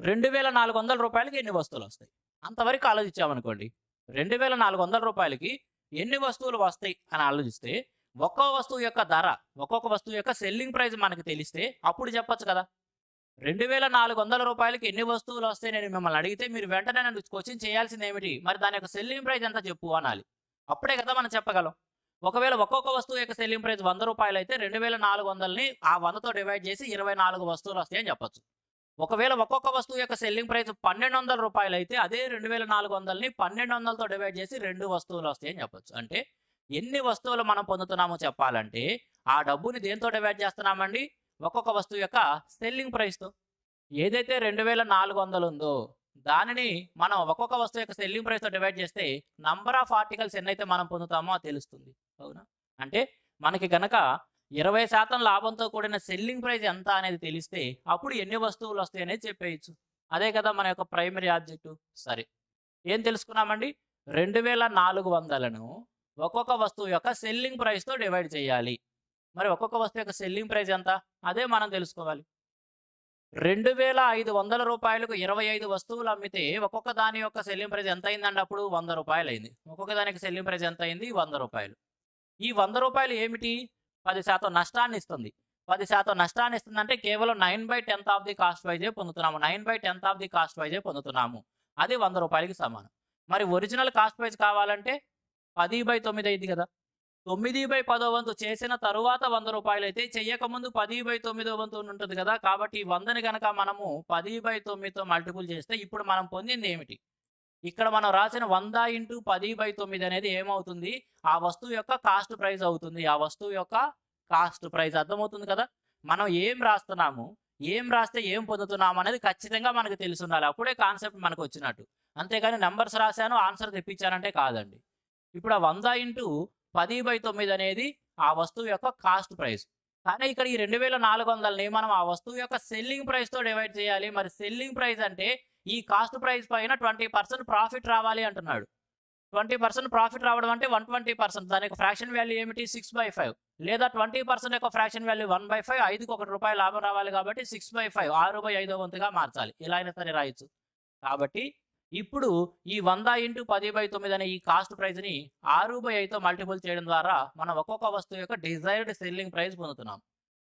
2400 రూపాయలకి ఎన్ని వస్తువులు వస్తాయి అంతవరకు ఆలోచించామనుకోండి. 2400 రూపాయలకి ఎన్ని వస్తువులు వస్తాయి అని ఆలోచిస్తే ఒక్కో వస్తువు యొక్క ధర, ఒక్కొక్క వస్తువు యొక్క సెల్లింగ్ ప్రైస్ మనకు తెలిస్తే అప్పుడు చెప్పొచ్చు కదా. 2400 రూపాయలకి ఎన్ని వస్తువులు వస్తాయి నేను మిమ్మల్ని అడిగితే మీరు వెంటనే నన్ను క్వశ్చన్ చేయాల్సింది ఏమిటి? మరి దాని యొక్క సెల్లింగ్ ప్రైస్ ఎంత చెప్పు అనాలి. అప్పుడే కదా మనం చెప్పగలం. ఒకవేళ ఒక్కొక్క వస్తువు యొక్క సెల్లింగ్ ప్రైస్ 100 రూపాయలు అయితే 2400ని ఆ 100తో డివైడ్ చేసి 24 వస్తువులు వస్తాయని చెప్పొచ్చు. ఒకవేళ ఒక్కొక్క వస్తువు యొక్క సెల్లింగ్ ప్రైస్ 1200 రూపాయలు అయితే అదే 2400ని 1200తో డివైడ్ చేసి 2 వస్తువులు వస్తాయని చెప్పొచ్చు. అంటే ఎన్ని వస్తువులు మనం పొందుతున్నామో చెప్పాలంటే ఆ డబ్బుని దేంతో డివైడ్ చేస్తున్నామండి? ఒక్కొక్క వస్తువు యొక్క సెల్లింగ్ ప్రైస్తో. ఏదైతే 2400 ఉందో దానిని మనం ఒక్కొక్క వస్తువు యొక్క సెల్లింగ్ ప్రైస్తో డివైడ్ చేస్తే నంబర్ ఆఫ్ ఆర్టికల్స్ ఎన్నైతే మనం పొందుతామో అది తెలుస్తుంది. అవునా? అంటే మనకి కనుక 20% లాభంతో కూడిన సెల్లింగ్ ప్రైస్ ఎంత అనేది తెలిస్తే అప్పుడు ఎన్ని వస్తువులు వస్తాయి అనేది చెప్పేయచ్చు. అదే కదా మన యొక్క ప్రైమరీ ఆబ్జెక్టివ్. సరే, ఏం తెలుసుకున్నామండి? 2400ను ఒక్కొక్క వస్తువు యొక్క సెల్లింగ్ ప్రైస్తో డివైడ్ చేయాలి. మరి ఒక్కొక్క వస్తువు యొక్క సెల్లింగ్ ప్రైస్ ఎంత? అదే మనం తెలుసుకోవాలి. 2500 రూపాయలకు 25 వస్తువులు అమ్మితే ఒక్కొక్క దాని యొక్క సెల్లింగ్ ప్రైస్ ఎంత అయిందండి? అప్పుడు 100 రూపాయలు అయింది. ఒక్కొక్క దానికి సెల్లింగ్ ప్రైస్ ఎంత అయింది? 100 రూపాయలు. ఈ 100 రూపాయలు ఏమిటి? 10% నష్టాన్ని ఇస్తుంది. 10% నష్టాన్ని ఇస్తుందంటే కేవలం 9/10 ఆఫ్ ది కాస్ట్ ప్రైజే పొందుతున్నాము. 9/10 ఆఫ్ ది కాస్ట్ ప్రైజే పొందుతున్నాము. అది 100 రూపాయలకి సమానం. మరి ఒరిజినల్ కాస్ట్ ప్రైస్ కావాలంటే 10/9 అయింది కదా. 9/10 వంతు చేసిన తరువాత 100 రూపాయలు అయితే చెయ్యకముందు 10/9 వంతు ఉంటుంది కదా. కాబట్టి ఈ 100ని కనుక మనము 10/9తో మల్టిపుల్ చేస్తే ఇప్పుడు మనం పొందింది ఏమిటి? ఇక్కడ మనం రాసిన 100 × 10/9 అనేది ఏమవుతుంది? ఆ వస్తువు యొక్క కాస్ట్ ప్రైస్ అవుతుంది. ఆ వస్తువు యొక్క కాస్ట్ ప్రైస్ అర్థమవుతుంది కదా. మనం ఏం రాస్తున్నాము, ఏం రాస్తే ఏం పొందుతున్నాము అనేది ఖచ్చితంగా మనకు తెలిసి ఉండాలి. అప్పుడే కాన్సెప్ట్ మనకు వచ్చినట్టు. అంతేగాని నెంబర్స్ రాశాను ఆన్సర్ తెప్పించానంటే కాదండి. ఇప్పుడు ఆ 100 × 10/9 అనేది ఆ వస్తువు యొక్క కాస్ట్ ప్రైస్. కానీ ఇక్కడ ఈ 2400ని మనం ఆ వస్తువు యొక్క సెల్లింగ్ ప్రైస్‌తో డివైడ్ చేయాలి. మరి సెల్లింగ్ ప్రైస్ అంటే ఈ కాస్ట్ ప్రైస్ పైన 20% ప్రాఫిట్ రావాలి అంటున్నాడు. 20% ప్రాఫిట్ రావడం అంటే 120%. దాని యొక్క ఫ్రాక్షన్ వాల్యూ ఏమిటి? 6/5. లేదా 20% యొక్క ఫ్రాక్షన్ వాల్యూ 1/5. 5కి ₹1 లాభం రావాలి కాబట్టి 6/5 6/5వ వంతుగా మార్చాలి. ఇలా అయినా సరే రాయొచ్చు. కాబట్టి ఇప్పుడు ఈ 100 × 10/9 అనే ఈ కాస్ట్ ప్రైస్‌ని 6/5తో మల్టిపుల్ చేయడం ద్వారా మనం ఒక్కొక్క వస్తువు యొక్క డిజైర్డ్ సెల్లింగ్ ప్రైస్ పొందుతున్నాం.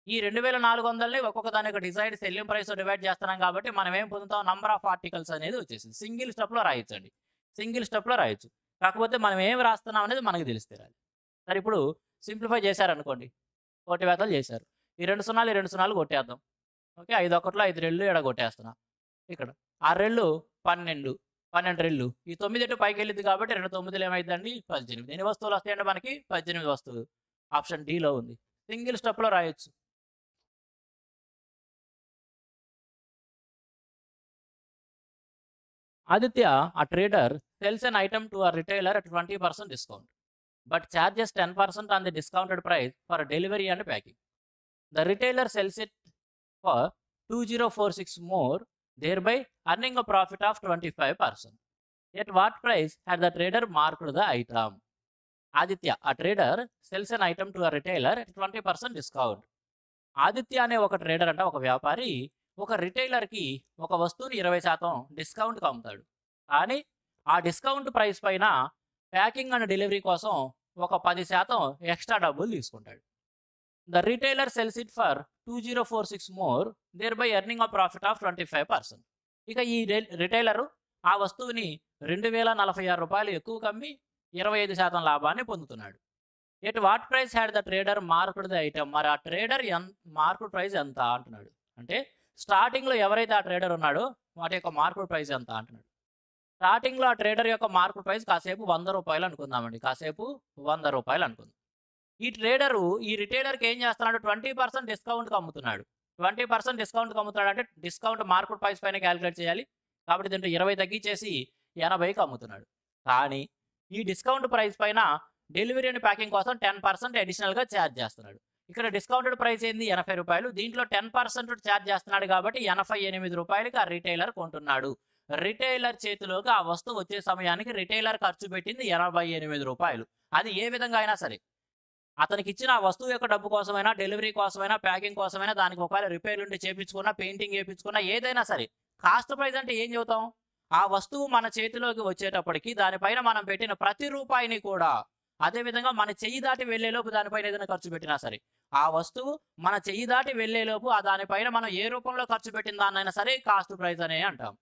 ఈ 2400ని ఒక్కొక్క దాని యొక్క డిజైర్డ్ సెల్లింగ్ ప్రైస్‌తో డివైడ్ చేస్తున్నాం కాబట్టి మనం ఏం పొందుతాం? నంబర్ ఆఫ్ ఆర్టికల్స్ అనేది వచ్చేసింది. సింగిల్ స్టెప్‌లో రాయొచ్చండి. సింగిల్ స్టెప్‌లో రాయొచ్చు. కాకపోతే మనం ఏం రాస్తున్నాం అనేది మనకు తెలిసి తీరాలి. సరే ఇప్పుడు సింప్లిఫై చేశారనుకోండి. కోటి వేతలు చేశారు. ఈ 2 సున్నాలు, ఈ 2 సున్నాలు కొట్టేద్దాం. ఓకే. 5 ఒకట్లో 5 రెళ్ళు ఈడ కొట్టేస్తున్నా. ఇక్కడ 6 రెళ్ళు 12, 12 రెళ్ళు. ఈ 9 ఎటు పైకెళ్ళిద్ది కాబట్టి 2 9లు ఏమైద్దండి? 18. ఎన్ని వస్తువులు వస్తాయండి మనకి? 18 వస్తువులు. ఆప్షన్ డీలో ఉంది. సింగిల్ స్టెప్‌లో రాయొచ్చు. Aditya, a trader, sells an item to a retailer at 20% discount, but charges 10% on the discounted price for delivery and packing. The retailer sells it for 2046 more, thereby earning a profit of 25%. At what price had the trader marked the item? Aditya, a trader, sells an item to a retailer at 20% discount. Aditya అనే ఒక trader అంటే ఒక వ్యాపారి ఒక రిటైలర్కి ఒక వస్తువుని 20% డిస్కౌంట్కి అమ్ముతాడు. కానీ ఆ డిస్కౌంట్ ప్రైస్ పైన ప్యాకింగ్ అండ్ డెలివరీ కోసం ఒక 10% ఎక్స్ట్రా డబ్బులు తీసుకుంటాడు. The retailer sells it for 2046 more, thereby earning a profit of 25%. ఇక ఈ రిటైలరు ఆ వస్తువుని ₹2046 ఎక్కువ కమ్మి 25% లాభాన్ని పొందుతున్నాడు. At what price had the trader marked the item? మరి ఆ ట్రేడర్ మార్కెట్ ప్రైస్ ఎంత అంటున్నాడు. అంటే స్టార్టింగ్లో ఎవరైతే ఆ ట్రేడర్ ఉన్నాడో వాటి యొక్క మార్కెట్ ప్రైస్ ఎంత అంటున్నాడు. స్టార్టింగ్లో ఆ ట్రేడర్ యొక్క మార్కెట్ ప్రైస్ కాసేపు ₹100 అనుకుందామండి. కాసేపు ₹100 అనుకుందాం. ఈ ట్రేడరు ఈ రిటైలర్కి ఏం చేస్తున్నాడు? 20% డిస్కౌంట్కి అమ్ముతున్నాడు. 20% డిస్కౌంట్కి అమ్ముతున్నాడు అంటే డిస్కౌంట్ మార్కెట్ ప్రైస్ పైన క్యాలిక్యులేట్ చేయాలి. కాబట్టి దీంట్లో 20 తగ్గించేసి 80కి అమ్ముతున్నాడు. కానీ ఈ డిస్కౌంట్ ప్రైస్ పైన డెలివరీ అండ్ ప్యాకింగ్ కోసం 10% అడిషనల్గా ఛార్జ్ చేస్తున్నాడు. ఇక్కడ డిస్కౌంటెడ్ ప్రైస్ ఏంది? ₹80. దీంట్లో 10% ఛార్జ్ చేస్తున్నాడు కాబట్టి ₹88కి ఆ రిటైలర్ కొంటున్నాడు. రిటైలర్ చేతిలోకి ఆ వస్తువు వచ్చే సమయానికి రిటైలర్ ఖర్చు పెట్టింది ₹88. అది ఏ విధంగా అయినా సరే అతనికి ఇచ్చిన ఆ వస్తువు యొక్క డబ్బు కోసమైనా, డెలివరీ కోసమైనా, ప్యాకింగ్ కోసమైనా, దానికి ఒకవేళ రిపేర్లు ఉంటే చేయించుకున్నా, పెయింటింగ్ వేయించుకున్నా, ఏదైనా సరే కాస్ట్ ప్రైస్ అంటే ఏం చెబుతాం? ఆ వస్తువు మన చేతిలోకి వచ్చేటప్పటికి దానిపైన మనం పెట్టిన ప్రతి రూపాయిని కూడా, అదేవిధంగా మన చెయ్యి దాటి వెళ్లేలోపు దానిపైన ఏదైనా ఖర్చు పెట్టినా సరే, ఆ వస్తువు మన చెయ్యి దాటి వెళ్లేలోపు ఆ దానిపైన మనం ఏ రూపంలో ఖర్చు పెట్టిన దాన్నైనా సరే కాస్ట్ ప్రైస్ అనే అంటాం.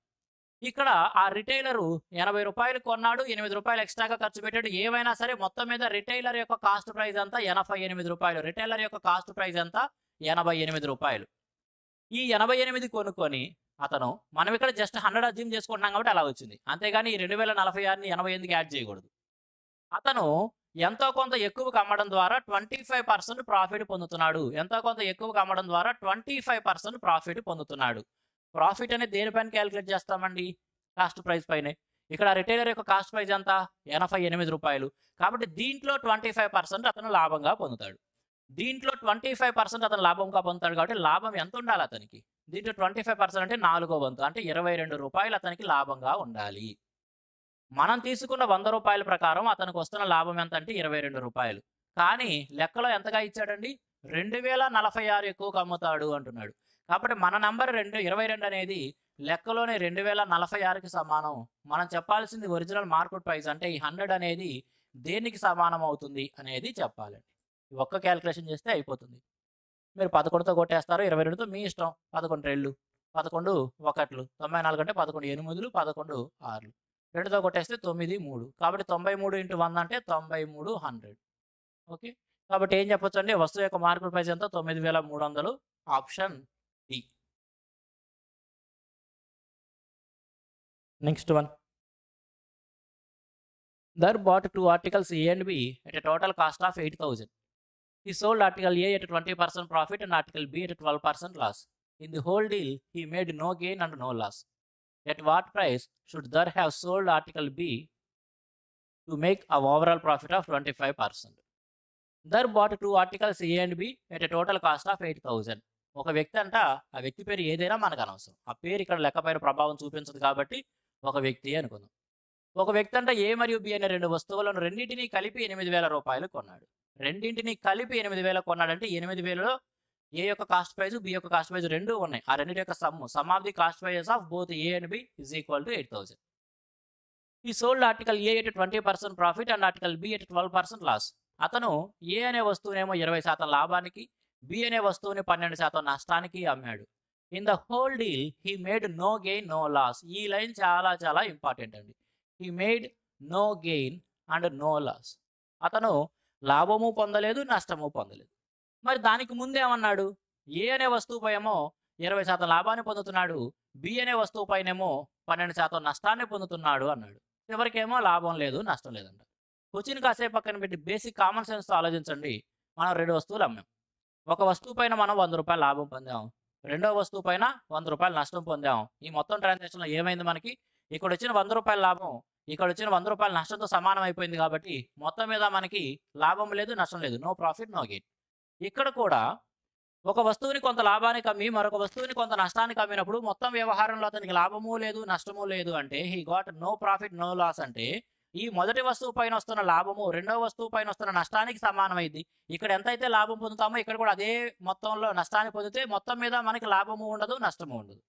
ఇక్కడ ఆ రిటైలరు ₹80 కొన్నాడు, ₹8 ఎక్స్ట్రాగా ఖర్చు పెట్టాడు. ఏమైనా సరే మొత్తం మీద రిటైలర్ యొక్క కాస్ట్ ప్రైస్ అంతా ₹88. రిటైలర్ యొక్క కాస్ట్ ప్రైస్ అంతా ₹88. ఈ 88 కొనుక్కొని అతను, మనం ఇక్కడ జస్ట్ 100 అజ్యూమ్ చేసుకుంటున్నాం కాబట్టి అలా వచ్చింది. అంతేగాని ఈ 2046ని 80 ఎందుకు యాడ్ చేయకూడదు. అతను ఎంతో కొంత ఎక్కువగా అమ్మడం ద్వారా 25% ప్రాఫిట్ పొందుతున్నాడు. ఎంతో కొంత ఎక్కువగా అమ్మడం ద్వారా 25% ప్రాఫిట్ పొందుతున్నాడు. ప్రాఫిట్ అనేది దేనిపైన క్యాలిక్యులేట్ చేస్తామండి? కాస్ట్ ప్రైస్ పైనే. ఇక్కడ రిటైలర్ యొక్క కాస్ట్ ప్రైస్ ఎంత? ₹88. కాబట్టి దీంట్లో 25% అతను లాభంగా పొందుతాడు. దీంట్లో 25% అతను లాభంగా పొందుతాడు కాబట్టి లాభం ఎంత ఉండాలి అతనికి? దీంట్లో 25% అంటే 4వ వంతు అంటే ₹22 అతనికి లాభంగా ఉండాలి. మనం తీసుకున్న ₹100 ప్రకారం అతనికి వస్తున్న లాభం ఎంత అంటే ₹22. కానీ లెక్కలో ఎంతగా ఇచ్చాడండి? 2046 ఎక్కువగా అమ్ముతాడు అంటున్నాడు. కాబట్టి మన నంబర్ 22 అనేది లెక్కలోనే 2046కి సమానం. మనం చెప్పాల్సింది ఒరిజినల్ మార్కెట్ ప్రైస్ అంటే ఈ 100 అనేది దేనికి సమానం అవుతుంది అనేది చెప్పాలండి. ఒక్క క్యాలిక్యులేషన్ చేస్తే అయిపోతుంది. మీరు 11తో కొట్టేస్తారు, 22తో మీ ఇష్టం. 11 రెళ్ళు, 11 ఒకట్లు, 94 అంటే 11 8లు, 11 6లు. 2తో కొట్టేస్తే 9 3. కాబట్టి 93 × 100 అంటే 93 100. ఓకే. కాబట్టి ఏం చెప్పొచ్చు అండి? వస్తువు యొక్క మార్కెట్ ప్రైస్ ఎంత? 9300. Option D. Next one. Dar bought 2 articles A and B at a total cost of 8,000. He sold article A at 20% profit and article B at 12% loss. In the whole deal, he made no gain and no loss. At what price should Dar have sold article B to make an overall profit of 25%? Dar bought 2 articles A and B at a total cost of 8,000. ఒక వ్యక్తి అంట, ఆ వ్యక్తి పేరు ఏదైనా మనకు అనవసరం, ఆ పేరు ఇక్కడ లెక్కపైన ప్రభావం చూపించదు కాబట్టి ఒక వ్యక్తి అనుకుందాం. ఒక వ్యక్తి అంట ఏ మరియు బి అనే రెండు వస్తువులను రెండింటినీ కలిపి 8,000 రూపాయలు కొన్నాడు. రెండింటినీ కలిపి 8,000 కొన్నాడంటే 8,000లో ఏ యొక్క కాస్ట్ ప్రైస్, బి యొక్క కాస్ట్ ప్రైస్ రెండు ఉన్నాయి. ఆ రెండింటి యొక్క sum of the cost prices of both A and B is equal to 8,000. ఈ sold article A at 20% profit and article B at 12% loss. అతను ఏ అనే వస్తువునేమో 20% లాభానికి, బి అనే వస్తువుని 12% నష్టానికి అమ్మాడు. In the whole deal he made no gain no loss. ఈ line చాలా చాలా ఇంపార్టెంట్ అండి. He made no gain and no loss. అతను లాభము పొందలేదు, నష్టము పొందలేదు. మరి దానికి ముందేమన్నాడు? ఏ అనే వస్తువుపై ఏమో 20% లాభాన్ని పొందుతున్నాడు, బి అనే వస్తువు పైనేమో 12% నష్టాన్ని పొందుతున్నాడు అన్నాడు. చివరికేమో లాభం లేదు, నష్టం లేదంట. క్వశ్చన్ కాసేపు పక్కన పెట్టి బేసిక్ కామన్ సెన్స్ ఆలోచించండి. మనం రెండు వస్తువులు అమ్మాం. ఒక వస్తువు పైన మనం 100 రూపాయలు లాభం పొందాం, రెండో వస్తువు పైన 100 రూపాయలు నష్టం పొందాం. ఈ మొత్తం ట్రాన్సాక్షన్లో ఏమైంది? మనకి ఇక్కడ వచ్చిన 100 రూపాయల లాభం ఇక్కడ వచ్చిన 100 రూపాయల నష్టంతో సమానం అయిపోయింది. కాబట్టి మొత్తం మీద మనకి లాభం లేదు, నష్టం లేదు, నో ప్రాఫిట్ నో గెయిన్. ఇక్కడ కూడా ఒక వస్తువుని కొంత లాభానికి అమ్మి మరొక వస్తువుని కొంత నష్టానికి అమ్మినప్పుడు మొత్తం వ్యవహారంలో అతనికి లాభము లేదు, నష్టము లేదు అంటే he got no profit no loss. అంటే ఈ మొదటి వస్తువు పైన వస్తున్న లాభము రెండవ వస్తువు పైన వస్తున్న నష్టానికి సమానమైంది. ఇక్కడ ఎంతైతే లాభం పొందుతామో ఇక్కడ కూడా అదే మొత్తంలో నష్టాన్ని పొందితే మొత్తం మీద మనకి లాభము ఉండదు, నష్టము ఉండదు.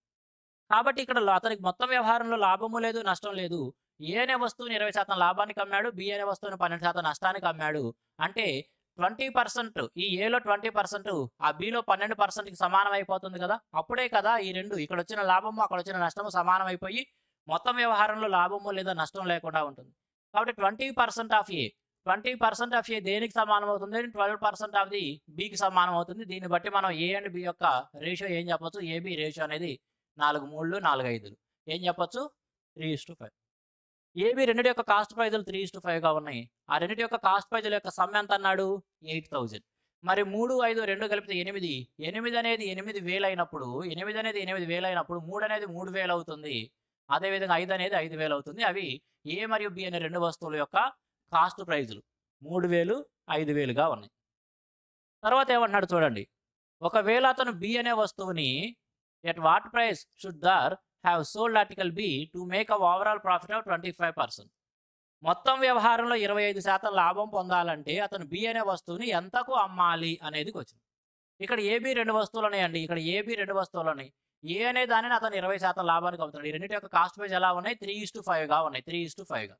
కాబట్టి ఇక్కడ అతనికి మొత్తం వ్యవహారంలో లాభము లేదు, నష్టం లేదు. ఏ అనే వస్తువుని 20% లాభానికి అమ్మాడు, బి అనే వస్తువుని 12% నష్టానికి అమ్మాడు. అంటే 20% ఈ ఏలో 20% ఆ బిలో 12%కి సమానం అయిపోతుంది కదా. అప్పుడే కదా ఈ రెండు, ఇక్కడ వచ్చిన లాభము అక్కడ వచ్చిన నష్టము సమానం అయిపోయి మొత్తం వ్యవహారంలో లాభము లేదా నష్టం లేకుండా ఉంటుంది. కాబట్టి 20% ఆఫ్ ఏ 20% ఆఫ్ ఏ దేనికి సమానం అవుతుంది? 12% ఆఫ్ ది బికి సమానం అవుతుంది. దీన్ని బట్టి మనం ఏ అండ్ బి యొక్క రేషియో ఏం చెప్పొచ్చు? ఏబి రేషియో అనేది 4 3 4 5 ఏం చెప్పొచ్చు? 3:5. ఏబి రెండింటి యొక్క కాస్ట్ ప్రైజులు 3:5గా ఉన్నాయి. ఆ రెండింటి యొక్క కాస్ట్ ప్రైజుల యొక్క సమ్ ఎంత అన్నాడు? 8,000. మరి 3 5 2 కలిపితే 8. 8 అనేది 8,000 అయినప్పుడు 8 అనేది 8,000 అయినప్పుడు 3 అనేది 3,000 అవుతుంది. అదేవిధంగా 5 అనేది 5,000 అవుతుంది. అవి ఏ మరియు బి అనే రెండు వస్తువుల యొక్క కాస్ట్ ప్రైజులు 3,000 5,000గా ఉన్నాయి. తర్వాత ఏమంటున్నాడు చూడండి. ఒకవేళ అతను బి అనే వస్తువుని at what price should Dar have sold article B to make a overall profit of 25%. మొత్తం వ్యవహారంలో 25% లాభం పొందాలంటే అతను బి అనే వస్తువుని ఎంతకు అమ్మాలి అనేది క్వశ్చన్. ఇక్కడ ఏబి రెండు వస్తువులు ఉన్నాయండి. ఇక్కడ ఏబి రెండు వస్తువులు ఉన్నాయి. ఏ అనే దానిని అతను 20% లాభానికి అమ్ముతున్నాడు. ఈ రెండింటి యొక్క కాస్ట్ ప్రైస్ ఎలా ఉన్నాయి? 3:5గా ఉన్నాయి. 3:5గా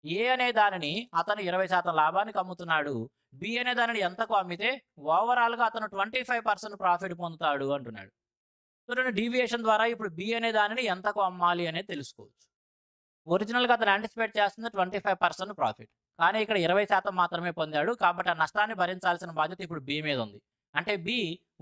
ఏ అనే దానిని అతను 20% లాభానికి అమ్ముతున్నాడు. బి అనే దానిని ఎంతకు అమ్మితే ఓవరాల్గా అతను 25% ప్రాఫిట్ పొందుతాడు అంటున్నాడు. సో డీవియేషన్ ద్వారా ఇప్పుడు బి అనే దానిని ఎంతకు అమ్మాలి అనేది తెలుసుకోవచ్చు. ఒరిజినల్గా అతను యాంటిసిపేట్ చేస్తుంది 25% ప్రాఫిట్, కానీ ఇక్కడ 20% మాత్రమే పొందాడు. కాబట్టి ఆ నష్టాన్ని భరించాల్సిన బాధ్యత ఇప్పుడు బి మీద ఉంది. అంటే బి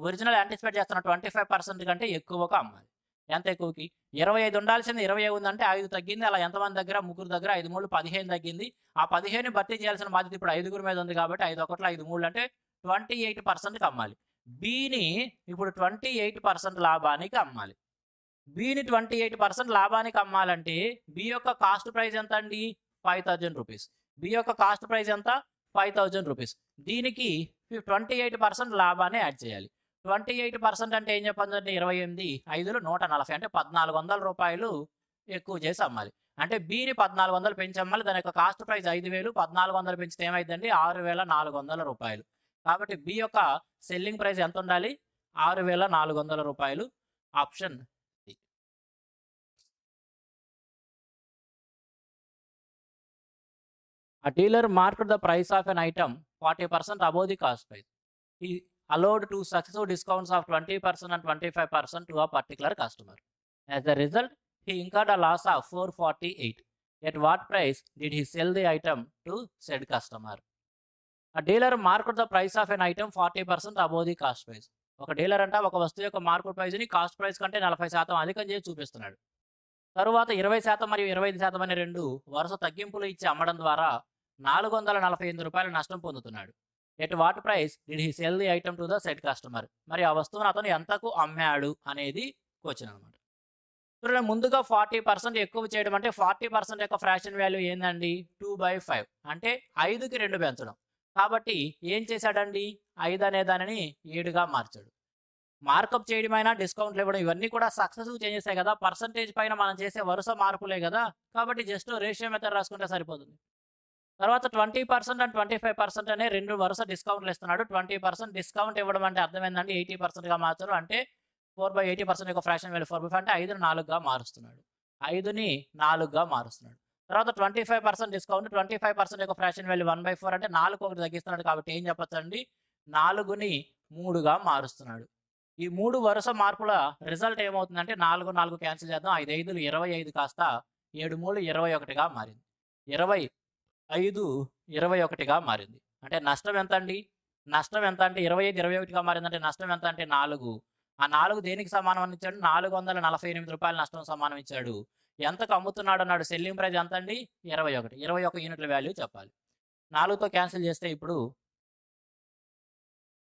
ఒరిజినల్ యాంటిసిపేట్ చేస్తున్న 25% కంటే ఎక్కువగా అమ్మాలి. ఎంత ఎక్కువకి? 25 ఉండాల్సింది 20 ఉందంటే 5 తగ్గింది. అలా ఎంతమంది దగ్గర? ముగ్గురు దగ్గర. 5 3 15 తగ్గింది. ఆ 15ని భర్తీ చేయాల్సిన బాధ్యత ఇప్పుడు 5గురి మీద ఉంది. కాబట్టి 5 1 5 3 అంటే 28%కి అమ్మాలి. బిని ఇప్పుడు 28% లాభానికి అమ్మాలి. బిని 28% లాభానికి అమ్మాలంటే బి యొక్క కాస్ట్ ప్రైస్ ఎంత అండి? 5,000 రూపీస్. బి యొక్క కాస్ట్ ప్రైస్ ఎంత? 5,000 రూపీస్. దీనికి 28% లాభాన్ని యాడ్ చేయాలి. 28% అంటే ఏం చెప్పండి? 28 5 140 అంటే 1,400 రూపాయలు ఎక్కువ చేసి అమ్మాలి. అంటే బిని 1,400 పెంచి అమ్మాలి. దాని యొక్క కాస్ట్ ప్రైస్ 5,000, 1,400 పెంచితే ఏమైందండి? 6,400 రూపాయలు. కాబట్టి బి యొక్క సెల్లింగ్ ప్రైస్ ఎంత ఉండాలి? 6,400 రూపాయలు. Option C. A dealer marked the price of an item 40% above the cost price. He allowed two successive discounts of 20% and 25% to a particular customer. As a result, he incurred a loss of 448. At what price did he sell the item to said customer? A dealer marked the price of an item 40% above the cost price. ఒక dealer అంట ఒక వస్తువు యొక్క market ప్రైస్ని cost price కంటే 40% అధికం చేసి చూపిస్తున్నాడు. తరువాత 20% మరియు 25% అనే రెండు వరుస తగ్గింపులు ఇచ్చి అమ్మడం ద్వారా 448 రూపాయల నష్టం పొందుతున్నాడు. At what price did he cell the item to the set customer? మరి ఆ వస్తువును అతను ఎంతకు అమ్మాడు అనేది క్వశ్చన్ అనమాట. చూడండి, ముందుగా 40% ఎక్కువ చేయడం అంటే 40% యొక్క ఫ్రాక్షన్ వాల్యూ ఏందండి? 2/5 అంటే 5కి 2 పెంచడం. కాబట్టి ఏం చేశాడండి, 5 అనే దానిని 7గా మార్చాడు. మార్కప్ చేయడమైనా, డిస్కౌంట్లు ఇవ్వడం ఇవన్నీ కూడా సక్సెసివ్ చేంజెసే కదా! పర్సెంటేజ్ పైన మనం చేసే వరుస మార్పులే కదా! కాబట్టి జస్ట్ రేషియో మెథడ్ రాసుకుంటే సరిపోతుంది. తర్వాత 20% అండ్ 25% అనే 2 వరుస డిస్కౌంట్లు ఇస్తున్నాడు. 20% డిస్కౌంట్ ఇవ్వడం అంటే అర్థం ఏందండి, 80%గా మార్చరు. అంటే 4/80% యొక్క ఫ్రాక్షన్ వాల్యూ 4/5 అంటే 5ని 4గా మారుస్తున్నాడు. 5ని 4గా మారుస్తున్నాడు. తర్వాత 25% డిస్కౌంట్, 25% యొక్క ఫ్రాక్షన్ వాల్యూ 1/4 అంటే 4 ఒకటి తగ్గిస్తున్నాడు. కాబట్టి ఏం చెప్పొచ్చండి, 4ని 3గా మారుస్తున్నాడు. ఈ 3 వరుస మార్పుల రిజల్ట్ ఏమవుతుందంటే 4, 4 క్యాన్సిల్ చేద్దాం. 5 5లు 25 కాస్త 7 3 21గా మారింది. 25 21గా మారింది. అంటే నష్టం ఎంత అండి? నష్టం ఎంత అంటే 25 21గా మారిందంటే నష్టం ఎంత అంటే 4. ఆ 4 దేనికి సమానం అని ఇచ్చాడు? రూ. 448 నష్టం సమానం ఇచ్చాడు. ఎంతకు అమ్ముతున్నాడు అన్నాడు. సెల్లింగ్ ప్రైస్ ఎంత అండి? 21. 21 యూనిట్ల వాల్యూ చెప్పాలి. 4తో క్యాన్సిల్ చేస్తే ఇప్పుడు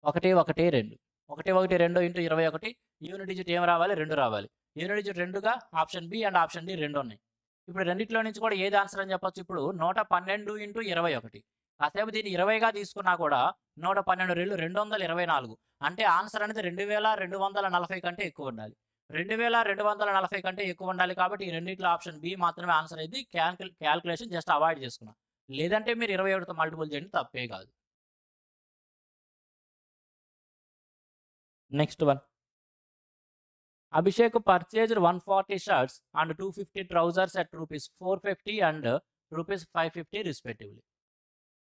1 1 2. 1 1 2 ఇంటూ 21 యూనిట్ డిజిట్ ఏం రావాలి? 2 రావాలి. యూనిట్ డిజిట్ 2గా option B and option D 2 ఉన్నాయి. ఇప్పుడు రెండిట్లో నుంచి కూడా ఏది ఆన్సర్ అని చెప్పొచ్చు? ఇప్పుడు 112 ఇంటూ 21. కాసేపు దీన్ని 20గా తీసుకున్నా కూడా 112 రెళ్ళు 224. అంటే ఆన్సర్ అనేది 2240 కంటే ఎక్కువ ఉండాలి. 2240 కంటే ఎక్కువ ఉండాలి. కాబట్టి ఈ రెండిట్లో ఆప్షన్ బి మాత్రమే ఆన్సర్ అయింది. క్యాల్కులేషన్ జస్ట్ అవాయిడ్ చేసుకున్నాం. లేదంటే మీరు 21తో మల్టిపుల్ చేయండి, తప్పే కాదు. Next one. Abhishek purchased 140 shirts and 250 trousers at rupees 450 and rupees 550 respectively.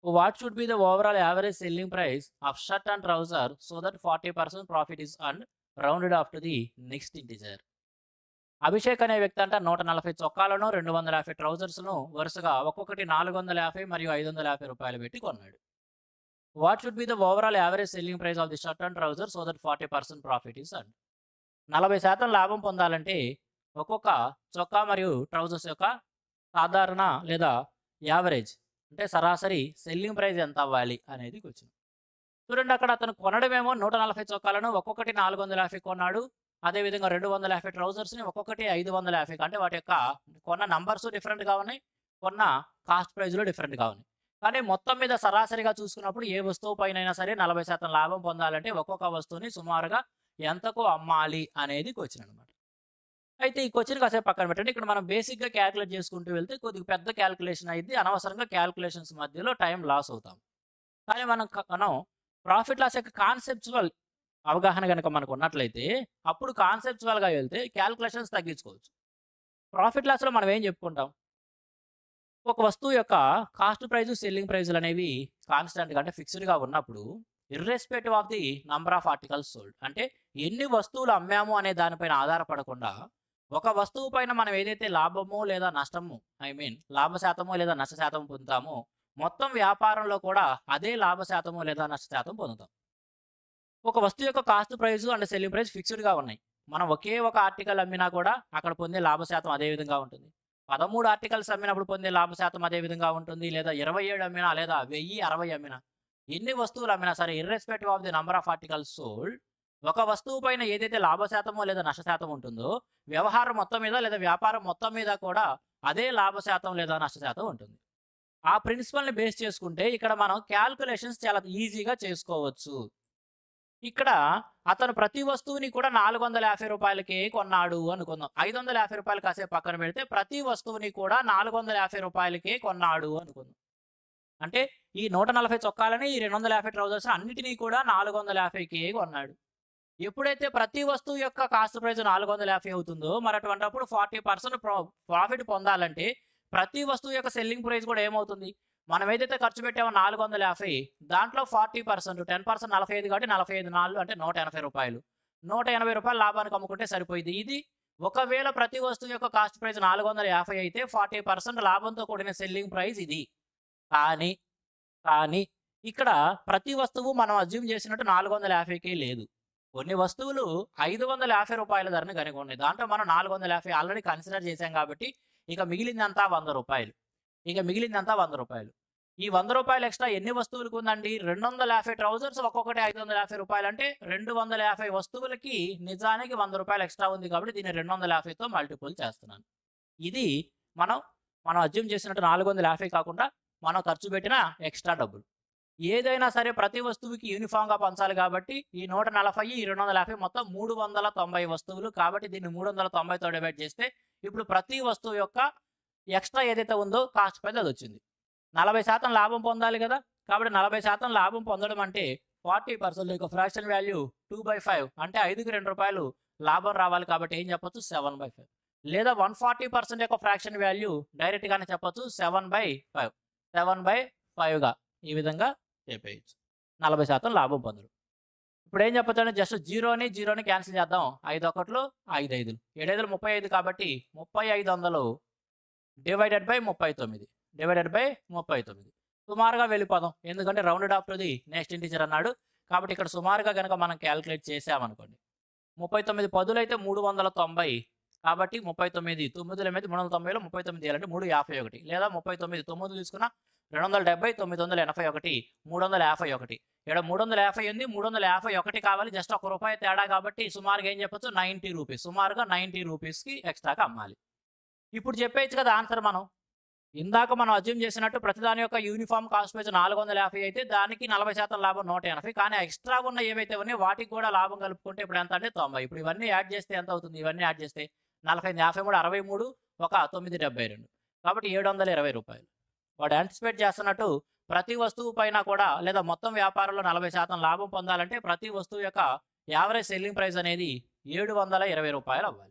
What should be the overall average selling price of shirt and trouser so that 40% profit is earned, rounded up to the next integer? Abhishek అనే వ్యక్తి అంట 140 చొక్కాలను 250 ట్రౌజర్స్ను వరుసగా ఒక్కొక్కటి 450 మరియు 550 రూపాయలు పెట్టి కొన్నాడు. What should be the overall average selling price of the shirt and trouser so that 40% profit is earned? 40% లాభం పొందాలంటే ఒక్కొక్క చొక్కా మరియు ట్రౌజర్స్ యొక్క సాధారణ లేదా యావరేజ్ అంటే సరాసరి సెల్లింగ్ ప్రైస్ ఎంత అవ్వాలి అనేది క్వశ్చన్. చూడండి, అక్కడ అతను కొనడమేమో 140 చొక్కాలను ఒక్కొక్కటి 450 కొన్నాడు. అదేవిధంగా 250 ట్రౌజర్స్ని ఒక్కొక్కటి 550. అంటే వాటి యొక్క కొన్న నంబర్స్ డిఫరెంట్గా ఉన్నాయి, కొన్న కాస్ట్ ప్రైజ్లో డిఫరెంట్గా ఉన్నాయి. కానీ మొత్తం మీద సరాసరిగా చూసుకున్నప్పుడు ఏ వస్తువు పైన సరే 40% లాభం పొందాలంటే ఒక్కొక్క వస్తువుని సుమారుగా ఎంతకు అమ్మాలి అనేది క్వశ్చన్ అనమాట. అయితే ఈ క్వశ్చన్ కాసేపు పక్కన పెట్టండి. ఇక్కడ మనం బేసిక్గా క్యాలిక్యులేట్ చేసుకుంటూ వెళ్తే కొద్దిగా పెద్ద క్యాలిక్యులేషన్ అయింది. అనవసరంగా క్యాలిక్యులేషన్స్ మధ్యలో టైం లాస్ అవుతాం. కానీ మనం ప్రాఫిట్ లాస్ యొక్క కాన్సెప్చువల్ అవగాహన కనుక మనకు ఉన్నట్లయితే అప్పుడు కాన్సెప్చువల్గా వెళ్తే క్యాలిక్యులేషన్స్ తగ్గించుకోవచ్చు. ప్రాఫిట్ లాస్లో మనం ఏం చెప్పుకుంటాం? ఒక వస్తువు యొక్క కాస్ట్ ప్రైజ్, సెల్లింగ్ ప్రైజులు అనేవి కాన్స్టెంట్గా అంటే ఫిక్స్డ్గా ఉన్నప్పుడు irrespective of the number of articles sold అంటే ఎన్ని వస్తువులు అమ్మాము అనే దానిపైన ఆధారపడకుండా ఒక వస్తువు పైన మనం ఏదైతే లాభము లేదా నష్టము లాభ శాతము లేదా నష్ట శాతం పొందుతామో మొత్తం వ్యాపారంలో కూడా అదే లాభ శాతము లేదా నష్ట శాతం పొందుతాం. ఒక వస్తువు యొక్క cost price and selling price ఫిక్స్డ్గా ఉన్నాయి. మనం ఒకే ఒక ఆర్టికల్ అమ్మినా కూడా అక్కడ పొందే లాభ శాతం అదే విధంగా ఉంటుంది. 13 ఆర్టికల్స్ అమ్మినప్పుడు పొందే లాభ శాతం అదే విధంగా ఉంటుంది. లేదా 27 అమ్మినా లేదా 1060 అమ్మినా ఎన్ని వస్తువులు అమ్మినా సరే irrespective of the number of articles sold ఒక వస్తువు పైన ఏదైతే లాభ శాతమో లేదా నష్ట శాతం ఉంటుందో వ్యవహారం మొత్తం మీద లేదా వ్యాపారం మొత్తం మీద కూడా అదే లాభ శాతం లేదా నష్ట శాతం ఉంటుంది. ఆ ప్రిన్సిపల్ని బేస్ చేసుకుంటే ఇక్కడ మనం క్యాల్కులేషన్స్ చాలా ఈజీగా చేసుకోవచ్చు. ఇక్కడ అతను ప్రతి వస్తువుని కూడా 450 రూపాయలకే కొన్నాడు అనుకుందాం. 550 రూపాయలు కాసేపు పక్కన పెడితే ప్రతి వస్తువుని కూడా 450 రూపాయలకే కొన్నాడు అనుకుందాం. అంటే ఈ 140 చొక్కాలని ఈ 250 ట్రౌజర్స్ అన్నిటినీ కూడా 450కే కొన్నాడు. ఎప్పుడైతే ప్రతి వస్తువు యొక్క కాస్ట్ ప్రైస్ 450 అవుతుందో మరి అటువంటిప్పుడు 40% ప్రాఫిట్ పొందాలంటే ప్రతి వస్తువు యొక్క సెల్లింగ్ ప్రైస్ కూడా ఏమవుతుంది? మనం ఏదైతే ఖర్చు పెట్టామో 450 దాంట్లో 40% 10% 45 కాబట్టి 45 4 అంటే 180 రూపాయలు. 180 రూపాయలు లాభానికి అమ్ముకుంటే సరిపోయింది. ఇది ఒకవేళ ప్రతి వస్తువు యొక్క కాస్ట్ ప్రైస్ 450 అయితే 40% లాభంతో కూడిన సెల్లింగ్ ప్రైస్ ఇది. కానీ ఇక్కడ ప్రతి వస్తువు మనం అజ్యూమ్ చేసినట్టు 450కే లేదు. కొన్ని వస్తువులు 550 రూపాయల ధరని కనుక ఉన్నాయి. దాంట్లో మనం 450 ఆల్రెడీ కన్సిడర్ చేశాం కాబట్టి ఇక మిగిలిందంతా 100 రూపాయలు. ఈ 100 రూపాయలు ఎక్స్ట్రా ఎన్ని వస్తువులకు ఉందండి? 250 ట్రౌజర్స్ ఒక్కొక్కటి 550 రూపాయలు అంటే 250 వస్తువులకి నిజానికి 100 రూపాయలు ఎక్స్ట్రా ఉంది కాబట్టి దీన్ని 250తో మల్టిపుల్ చేస్తున్నాను. ఇది మనం అజ్యూమ్ చేసినట్టు 450 కాకుండా మనం ఖర్చు పెట్టిన ఎక్స్ట్రా డబ్బులు. ఏదైనా సరే ప్రతి వస్తువుకి యూనిఫామ్‌గా పంచాలి కాబట్టి ఈ 140, ఈ 250 మొత్తం 390 వస్తువులు. కాబట్టి దీన్ని 390తో డివైడ్ చేస్తే ఇప్పుడు ప్రతి వస్తువు యొక్క ఎక్స్‌ట్రా ఏదైతే ఉందో కాస్ట్ ప్రైస్ అదొచ్చింది. 40% లాభం పొందాలి కదా! కాబట్టి 40% లాభం పొందడం అంటే 40% యొక్క ఫ్రాక్షన్ వాల్యూ 2/5 అంటే 5కి రూ. 2 లాభం రావాలి కాబట్టి ఏం చెప్పొచ్చు 7/5 లేదా 140% యొక్క ఫ్రాక్షన్ వాల్యూ డైరెక్ట్‌గానే చెప్పొచ్చు 7/5 7/5గా ఈ విధంగా చెప్పేయొచ్చు. 40% లాభం పొందడం. ఇప్పుడు ఏం చెప్పొచ్చంటే జస్ట్ జీరోని క్యాన్సిల్ చేద్దాం. 5 ఒకట్లు 5 ఐదులు 7 ఐదులు 35 కాబట్టి 3500 డివైడెడ్ బై 39 సుమారుగా వెళ్ళిపోదాం. ఎందుకంటే rounded off to the next integer అన్నాడు. కాబట్టి ఇక్కడ సుమారుగా గనక మనం క్యాలిక్యులేట్ చేసామనుకోండి 39 పదులైతే 390 కాబట్టి 39 9ల మీద 390లో 39 చేయాలంటే 351 లేదా 39 9 తీసుకున్న 270 981 351 ఇక్కడ 350 ఉంది 351 కావాలి జస్ట్ ₹1 తేడా కాబట్టి సుమారుగా ఏం చెప్పొచ్చు 90 రూపీస్ సుమారుగా 90 రూపీస్కి ఎక్స్ట్రాగా అమ్మాలి. ఇప్పుడు చెప్పేయచ్చు కదా ఆన్సర్ మనం ఇందాక మనం అజ్యూమ్ చేసినట్టు ప్రతిదాని యొక్క యూనిఫామ్ కాస్ట్ ప్రైస్ 450 అయితే దానికి 40% లాభం 180 కానీ ఎక్స్ట్రా ఉన్న ఏవైతే ఉన్నాయో వాటికి కూడా లాభం కలుపుకుంటే ఇప్పుడు ఎంత అంటే 90. ఇప్పుడు ఇవన్నీ యాడ్ చేస్తే ఎంత అవుతుంది ఇవన్నీ యాడ్ చేస్తే 40 53 63 ఒక 972 కాబట్టి ₹720. వాడు యాంటిసిపేట్ చేస్తున్నట్టు ప్రతి వస్తువు పైన కూడా లేదా మొత్తం వ్యాపారంలో 40% లాభం పొందాలంటే ప్రతి వస్తువు యొక్క యావరేజ్ సెల్లింగ్ ప్రైస్ అనేది ₹720 అవ్వాలి.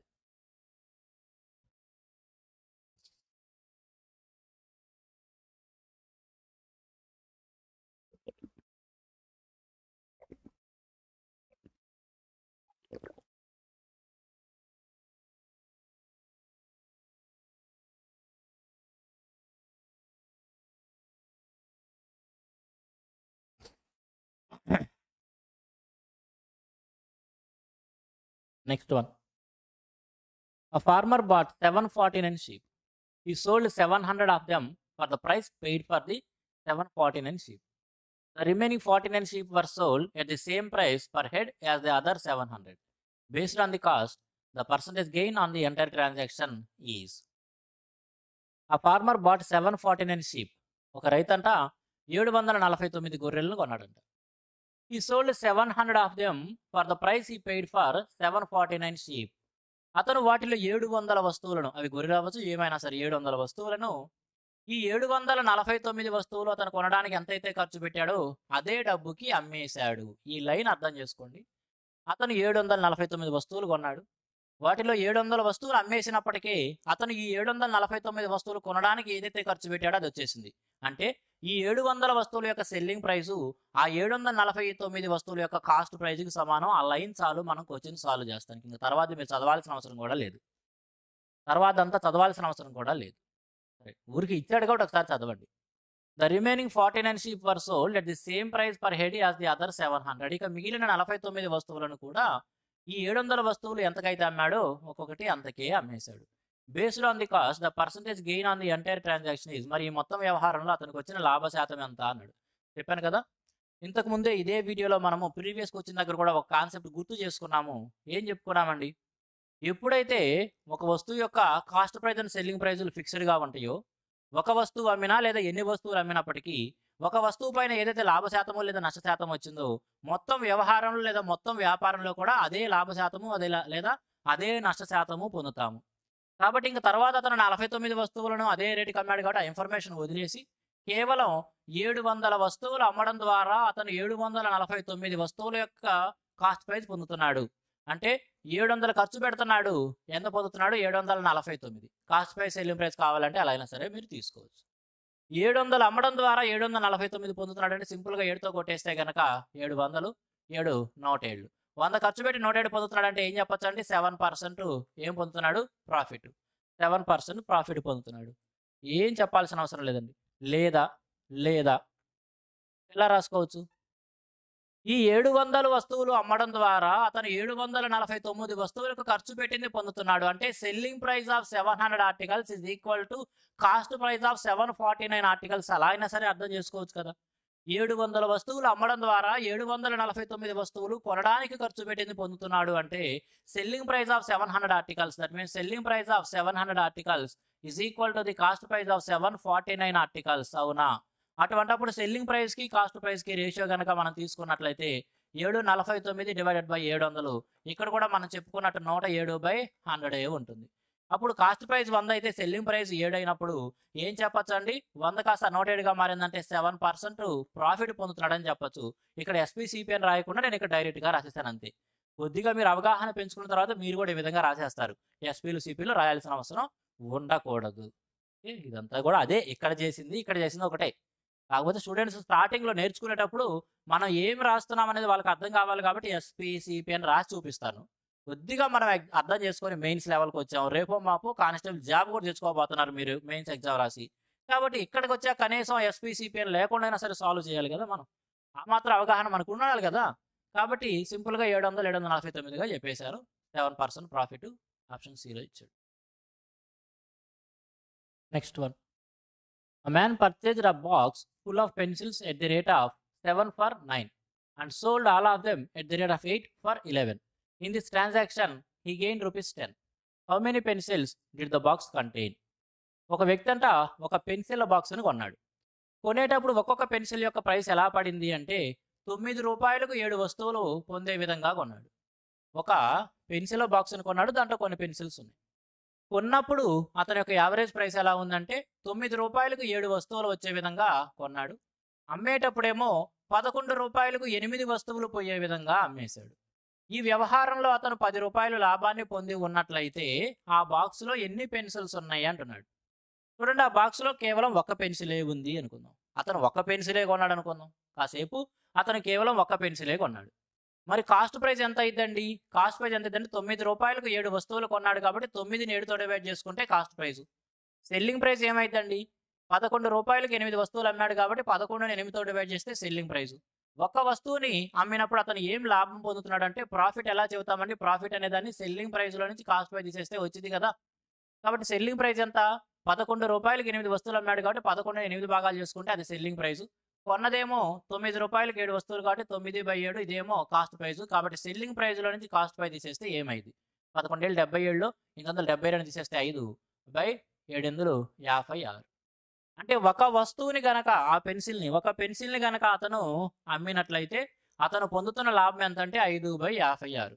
Next one. A farmer bought 749 sheep. He sold 700 of them for the price paid for the 749 sheep. The remaining 49 sheep were sold at the same price per head as the other 700. Based on the cost, the percentage gain on the entire transaction is. A farmer bought 749 sheep. ఒక రైతంట 749 గొర్రెలను కొన్నాడంట. He sold 700 of them for the price he paid for 749 sheep. అతను వాటిలో 700 వస్తువులను అవి గొర్రెలు అవ్వచ్చు ఏమైనా సరే 700 వస్తువులను ఈ 749 వస్తువులు అతను కొనడానికి ఎంతైతే ఖర్చు పెట్టాడో అదే డబ్బుకి అమ్మేశాడు. ఈ లైన్ అర్థం చేసుకోండి. అతను 749 వస్తువులు కొన్నాడు. వాటిలో 700 వస్తువులు అమ్మేసినప్పటికీ అతను ఈ 749 వస్తువులు కొనడానికి ఏదైతే ఖర్చు పెట్టాడో అది వచ్చేసింది. అంటే ఈ 700 వస్తువుల యొక్క సెల్లింగ్ ప్రైసు ఆ 749 వస్తువుల యొక్క కాస్ట్ ప్రైజ్కి సమానం. ఆ లైన్ చాలు మనం క్వశ్చన్ సాల్వ్ చేస్తానికి. ఇంకా తర్వాత మీరు చదవాల్సిన అవసరం కూడా లేదు. తర్వాత అంతా చదవాల్సిన అవసరం కూడా లేదు. సరే ఊరికి ఇచ్చాడు కాబట్టి ఒకసారి చదవండి. The remaining 49 sheep were sold at the same price per head as the other 700. ఇక మిగిలిన 49 వస్తువులను కూడా ఈ 700 వస్తువులు ఎంతకైతే అమ్మాడో ఒక్కొక్కటి అంతకే అమ్మేశాడు. Based on the cost the percentage gain on the entire transaction is. మరి ఈ మొత్తం వ్యవహారంలో అతనికి వచ్చిన లాభ శాతం ఎంత అన్నాడు. చెప్పాను కదా ఇంతకు ముందే ఇదే వీడియోలో మనము ప్రీవియస్ క్వశ్చన్ దగ్గర కూడా ఒక కాన్సెప్ట్ గుర్తు చేసుకున్నాము. ఏం చెప్పుకున్నామండి, ఎప్పుడైతే ఒక వస్తువు యొక్క కాస్ట్ ప్రైస్ అండ్ సెల్లింగ్ ప్రైజులు ఫిక్స్డ్గా ఉంటాయో ఒక వస్తువు అమ్మినా లేదా ఎన్ని వస్తువులు అమ్మినప్పటికీ ఒక వస్తువు పైన ఏదైతే లాభ శాతమో లేదా నష్ట శాతం వచ్చిందో మొత్తం వ్యవహారంలో లేదా మొత్తం వ్యాపారంలో కూడా అదే లాభ శాతము అదే లేదా అదే నష్ట శాతము పొందుతాము. కాబట్టి ఇంక తర్వాత అతను 49 వస్తువులను అదే రేటుకి అమ్మాడు కాబట్టి ఆ ఇన్ఫర్మేషన్ వదిలేసి కేవలం 700 వస్తువులు అమ్మడం ద్వారా అతను 749 వస్తువుల యొక్క కాస్ట్ ప్రైస్ పొందుతున్నాడు. అంటే 700 ఖర్చు పెడుతున్నాడు, ఎంత పొందుతున్నాడు 749. కాస్ట్ ప్రైస్ సెల్లింగ్ ప్రైస్ కావాలంటే అలా అయినా సరే మీరు తీసుకోవచ్చు. 700 అమ్మడం ద్వారా 749 పొందుతున్నాడు అంటే సింపుల్గా 7తో కొట్టేస్తే కనుక 700 7 107 100 ఖర్చు పెట్టి 107 పొందుతున్నాడు అంటే ఏం చెప్పొచ్చు అంటే 7% ఏం పొందుతున్నాడు ప్రాఫిట్. 7% ప్రాఫిట్ పొందుతున్నాడు. ఏం చెప్పాల్సిన అవసరం లేదండి. లేదా లేదా ఎలా రాసుకోవచ్చు, ఈ 700 వస్తువులు అమ్మడం ద్వారా అతను 749 వస్తువులకు ఖర్చు పెట్టింది పొందుతున్నాడు. అంటే selling price of 700 articles is equal to cost price of 749 articles. అలా అయినా సరే అర్థం చేసుకోవచ్చు కదా. 700 వస్తువులు అమ్మడం ద్వారా 749 వస్తువులు కొనడానికి ఖర్చు పెట్టింది పొందుతున్నాడు అంటే selling price of 700 articles. That means selling price of 700 articles is equal to the cost price of 749 articles. అవునా? అటువంటప్పుడు సెల్లింగ్ ప్రైస్కి కాస్ట్ ప్రైస్కి రేషియో కనుక మనం తీసుకున్నట్లయితే 749 డివైడెడ్ బై 700, ఇక్కడ కూడా మనం చెప్పుకున్నట్టు 107/100 ఉంటుంది. అప్పుడు కాస్ట్ ప్రైస్ 100 అయితే సెల్లింగ్ ప్రైస్ 7 అయినప్పుడు ఏం చెప్పొచ్చు అండి? 100 కాస్త 107గా మారిందంటే 7% ప్రాఫిట్ పొందుతున్నాడని చెప్పొచ్చు. ఇక్కడ ఎస్పీసీపీ అని రాయకుండా నేను ఇక్కడ డైరెక్ట్గా రాసేసాను అంతే. కొద్దిగా మీరు అవగాహన పెంచుకున్న తర్వాత మీరు కూడా ఈ విధంగా రాసేస్తారు. ఎస్పీలు సిపిలు రాయాల్సిన అవసరం ఉండకూడదు. ఇదంతా కూడా అదే ఇక్కడ చేసింది ఒకటే. కాకపోతే స్టూడెంట్స్ స్టార్టింగ్లో నేర్చుకునేటప్పుడు మనం ఏం రాస్తున్నాం అనేది వాళ్ళకి అర్థం కావాలి కాబట్టి ఎస్పీసీపీ అని రాసి చూపిస్తాను. కొద్దిగా మనం అర్థం చేసుకొని మెయిన్స్ లెవెల్కి వచ్చాము. రేపో మాపో కానిస్టేబుల్ జాబ్ కూడా తెచ్చుకోబోతున్నారు మీరు మెయిన్స్ ఎగ్జామ్ రాసి. కాబట్టి ఇక్కడికి వచ్చా కనీసం ఎస్పీసీపీ అని లేకుండా సరే సాల్వ్ చేయాలి కదా మనం. ఆ మాత్రం అవగాహన మనకు ఉండాలి కదా. కాబట్టి సింపుల్గా 700 749గా చెప్పేశారు. 7% ప్రాఫిట్ ఆప్షన్ సిలో ఇచ్చాడు. Next one. A man purchased a box full of pencils at the rate of 7 for 9 and sold all of them at the rate of 8 for 11. In this transaction, he gained ₹10. How many pencils did the box contain? ఒక వ్యక్తి అంట ఒక pencil బాక్స్ని కొన్నాడు. కొనేటప్పుడు ఒక్కొక్క pencil యొక్క price ఎలా పడింది అంటే ₹9కు 7 వస్తువులు పొందే విధంగా కొన్నాడు. ఒక పెన్సిల్ బాక్స్ని కొన్నాడు, దాంట్లో కొన్ని పెన్సిల్స్ ఉన్నాయి. కొన్నప్పుడు అతని యొక్క యావరేజ్ ప్రైస్ ఎలా ఉందంటే ₹9కు 7 వస్తువులు వచ్చే విధంగా కొన్నాడు. అమ్మేటప్పుడేమో ₹11కు 8 వస్తువులు పోయే విధంగా అమ్మేశాడు. ఈ వ్యవహారంలో అతను ₹10 లాభాన్ని పొంది ఉన్నట్లయితే ఆ బాక్స్లో ఎన్ని పెన్సిల్స్ ఉన్నాయి అంటున్నాడు. చూడండి, ఆ బాక్స్లో కేవలం ఒక పెన్సిలే ఉంది అనుకుందాం. అతను ఒక పెన్సిలే కొన్నాడు అనుకుందాం. కాసేపు అతను కేవలం ఒక పెన్సిలే కొన్నాడు. మరి కాస్ట్ ప్రైస్ ఎంత అయిద్దండి? కాస్ట్ ప్రైస్ ఎంత అయిద్దంటే ₹9కు 7 వస్తువులు కొన్నాడు కాబట్టి 9ని 7తో డివైడ్ చేసుకుంటే కాస్ట్ ప్రైస్. సెల్లింగ్ ప్రైస్ ఏమైందండి? ₹11కి 8 వస్తువులు అమ్మాడు కాబట్టి 11ని 8తో డివైడ్ చేస్తే సెల్లింగ్ ప్రైస్. ఒక్క వస్తువుని అమ్మినప్పుడు అతను ఏం లాభం పొందుతున్నాడు అంటే ప్రాఫిట్ ఎలా చెబుతామండి? ప్రాఫిట్ అనేదాన్ని సెల్లింగ్ ప్రైస్లో నుంచి కాస్ట్ ప్రైస్ తీసేస్తే వచ్చింది కదా. కాబట్టి సెల్లింగ్ ప్రైస్ ఎంత? ₹11కి 8 వస్తువులు అమ్మాడు కాబట్టి 11ని 8 భాగాలు చేసుకుంటే అది సెల్లింగ్ ప్రైస్. కొన్నదేమో ₹9కి 7 వస్తువులు కాబట్టి 9/7, ఇదేమో కాస్ట్ ప్రైస్. కాబట్టి సెల్లింగ్ ప్రైస్లో నుంచి కాస్ట్ ప్రైస్ తీసేస్తే ఏమైంది? 11 77లో 872 తీసేస్తే 5/7 అంటే ఒక వస్తువుని గనక ఒక పెన్సిల్ని గనక అతను అమ్మినట్లయితే అతను పొందుతున్న లాభం ఎంత అంటే 5/56.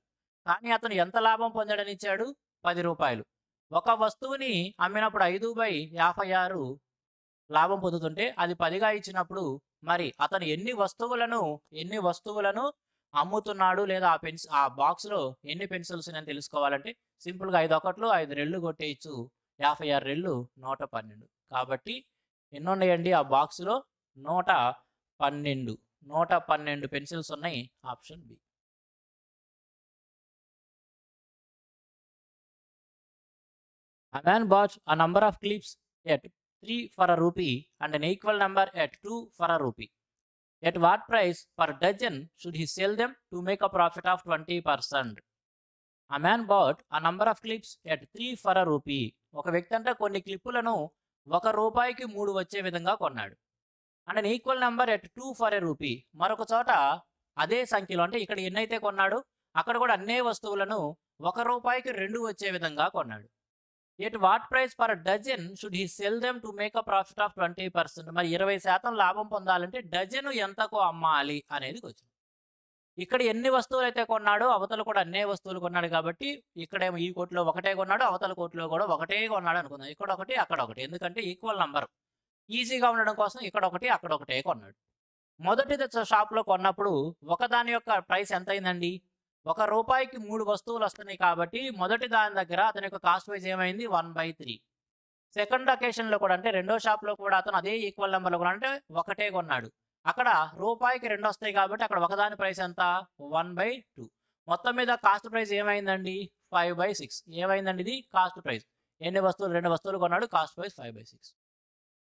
కానీ అతను ఎంత లాభం పొందాడని ఇచ్చాడు? ₹10. ఒక వస్తువుని అమ్మినప్పుడు 5/56 లాభం పొందుతుంటే అది 10గా ఇచ్చినప్పుడు మరి అతను ఎన్ని వస్తువులను అమ్ముతున్నాడు లేదా ఆ బాక్స్లో ఎన్ని పెన్సిల్స్ అని తెలుసుకోవాలంటే సింపుల్గా 5 1లు 5 2లు కొట్టేయచ్చు. 56 2 112. కాబట్టి ఎన్ని ఉన్నాయండి ఆ బాక్స్లో? 112 పెన్సిల్స్ ఉన్నాయి. Option B. A man bought a number of clips at 3 for ₹1 and an equal number at 2 for ₹1. At what price per dozen should he sell them to make a profit of 20%? A man bought a number of clips at 3 for ₹1. ఒక వ్యక్తి అంటే కొన్ని క్లిప్పులను ₹1కి 3 వచ్చే విధంగా కొన్నాడు. And an equal number at 2 for ₹1. మరొక చోట అదే సంఖ్యలో అంటే ఇక్కడ ఎన్నైతే కొన్నాడు అక్కడ కూడా అన్నే వస్తువులను ₹1కి 2 వచ్చే విధంగా కొన్నాడు. At what price per dozen should he sell them to make a profit of 20%? మరి 20% లాభం పొందాలంటే డజను ఎంతకు అమ్మాలి అనేది క్వశ్చన్. ఇక్కడ ఎన్ని వస్తువులు అయితే కొన్నాడో అవతల కూడా అన్నే వస్తువులు కొన్నాడు కాబట్టి ఇక్కడేమో ఈ కోట్లో ఒకటే కొన్నాడు, అవతల కోట్లో కూడా ఒకటే కొన్నాడు అనుకుందాం. ఇక్కడ ఒకటి అక్కడ ఒకటి, ఎందుకంటే ఈక్వల్ నంబర్ ఈజీగా ఉండడం కోసం ఇక్కడ ఒకటి అక్కడ ఒకటే కొన్నాడు. మొదటి షాప్లో కొన్నప్పుడు ఒకదాని యొక్క ప్రైస్ ఎంత అయిందండి? ₹1కి 3 వస్తువులు వస్తున్నాయి కాబట్టి మొదటి దాని దగ్గర అతని యొక్క కాస్ట్ ప్రైస్ ఏమైంది? 1/3. సెకండ్ అకేషన్లో కూడా అంటే రెండో షాప్లో కూడా అతను అదే ఈక్వల్ నెంబర్లో కూడా అంటే ఒకటే కొన్నాడు. అక్కడ ₹1కి 2 వస్తాయి కాబట్టి అక్కడ ఒకదాని ప్రైస్ ఎంత? 1/2. మొత్తం మీద కాస్ట్ ప్రైస్ ఏమైందండి? 5/6. ఏమైందండి ఇది? Cost price. ఎన్ని వస్తువులు? 2 వస్తువులు కొన్నాడు, కాస్ట్ ప్రైస్ 5/6.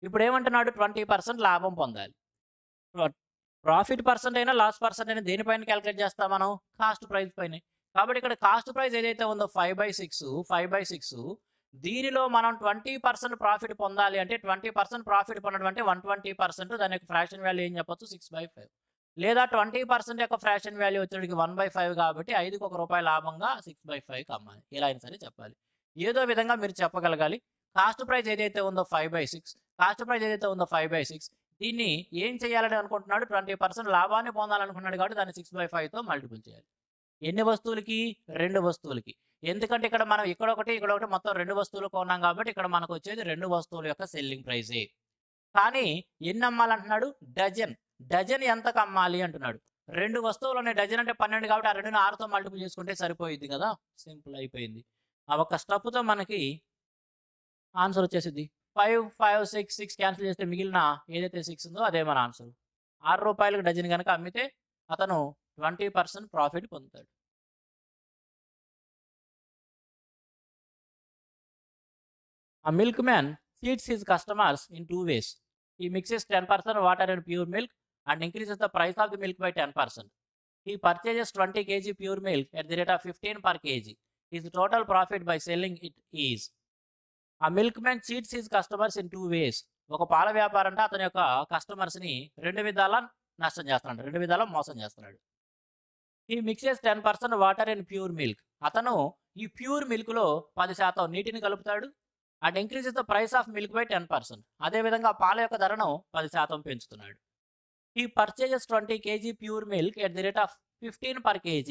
ఇప్పుడు ఏమంటున్నాడు? 20% లాభం పొందాలి. ప్రాఫిట్ పర్సెంట్ అయినా లాస్ పర్సెంట్ అయినా దేనిపైన క్యాలిక్యులేట్ చేస్తాం మనం? కాస్ట్ ప్రైస్ పైన. కాబట్టి ఇక్కడ కాస్ట్ ప్రైస్ ఏదైతే ఉందో 5/6 దీనిలో మనం 20% ప్రాఫిట్ పొందాలి అంటే 20% ప్రాఫిట్ పొందడం అంటే 120%. దాని యొక్క ఫ్రాక్షన్ వాల్యూ ఏం చెప్పొచ్చు? 6/5. లేదా 20% యొక్క ఫ్రాక్షన్ వాల్యూ వచ్చేటికి 1/5 కాబట్టి 5కి ₹1 లాభంగా 6/5కి అమ్మాలి. ఎలా అయినా సరే చెప్పాలి. ఏదో విధంగా మీరు చెప్పగలగాలి. కాస్ట్ ప్రైస్ ఏదైతే ఉందో 5/6 దీన్ని ఏం చేయాలని అనుకుంటున్నాడు? 20% లాభాన్ని పొందాలనుకున్నాడు కాబట్టి దాన్ని 6/5తో మల్టిపుల్ చేయాలి. ఎన్ని వస్తువులకి? 2 వస్తువులకి. ఎందుకంటే ఇక్కడ మనం ఇక్కడొకటి, ఇక్కడొకటి మొత్తం 2 వస్తువులు కొన్నాం కాబట్టి ఇక్కడ మనకొచ్చేది 2 వస్తువుల యొక్క సెల్లింగ్ ప్రైజే. కానీ ఎన్ని అమ్మాలంటున్నాడు? డజన్. డజన్ ఎంతకు అమ్మాలి అంటున్నాడు. 2 వస్తువులు ఉన్నాయి. డజన్ అంటే 12 కాబట్టి ఆ 2ని 6తో మల్టిపుల్ చేసుకుంటే సరిపోయిద్ది కదా! సింపుల్ అయిపోయింది. ఆ ఒక్క స్టెప్‌తో మనకి ఆన్సర్ వచ్చేసిద్ది. 5, 5, 6 క్యాన్సిల్ చేస్తే మిగిలిన ఏదైతే 6 ఉందో అదే మన ఆన్సర్. రూ. 6కి డజన్ గనక అమ్మితే అతను 20% ప్రాఫిట్ పొందుతాడు. A milkman feeds his customers in 2 ways. He mixes 10% water and pure milk and increases the price of the milk by 10%. He purchases 20 kg pure milk at the rate of 15 per kg. His total profit by selling it is. A milkman cheats his customers in 2 ways. ఒక పాల వ్యాపారం అంటే అతని యొక్క కస్టమర్స్ని 2 విధాలా నష్టం చేస్తున్నాడు, 2 విధాలా మోసం చేస్తున్నాడు. He mixes 10% water and pure milk. అతను ఈ ప్యూర్ మిల్క్లో 10% నీటిని కలుపుతాడు. And increases the price of milk by 10%. అదేవిధంగా పాల యొక్క ధరను 10% పెంచుతున్నాడు. He purchases 20 kg pure milk at the rate of 15 per kg.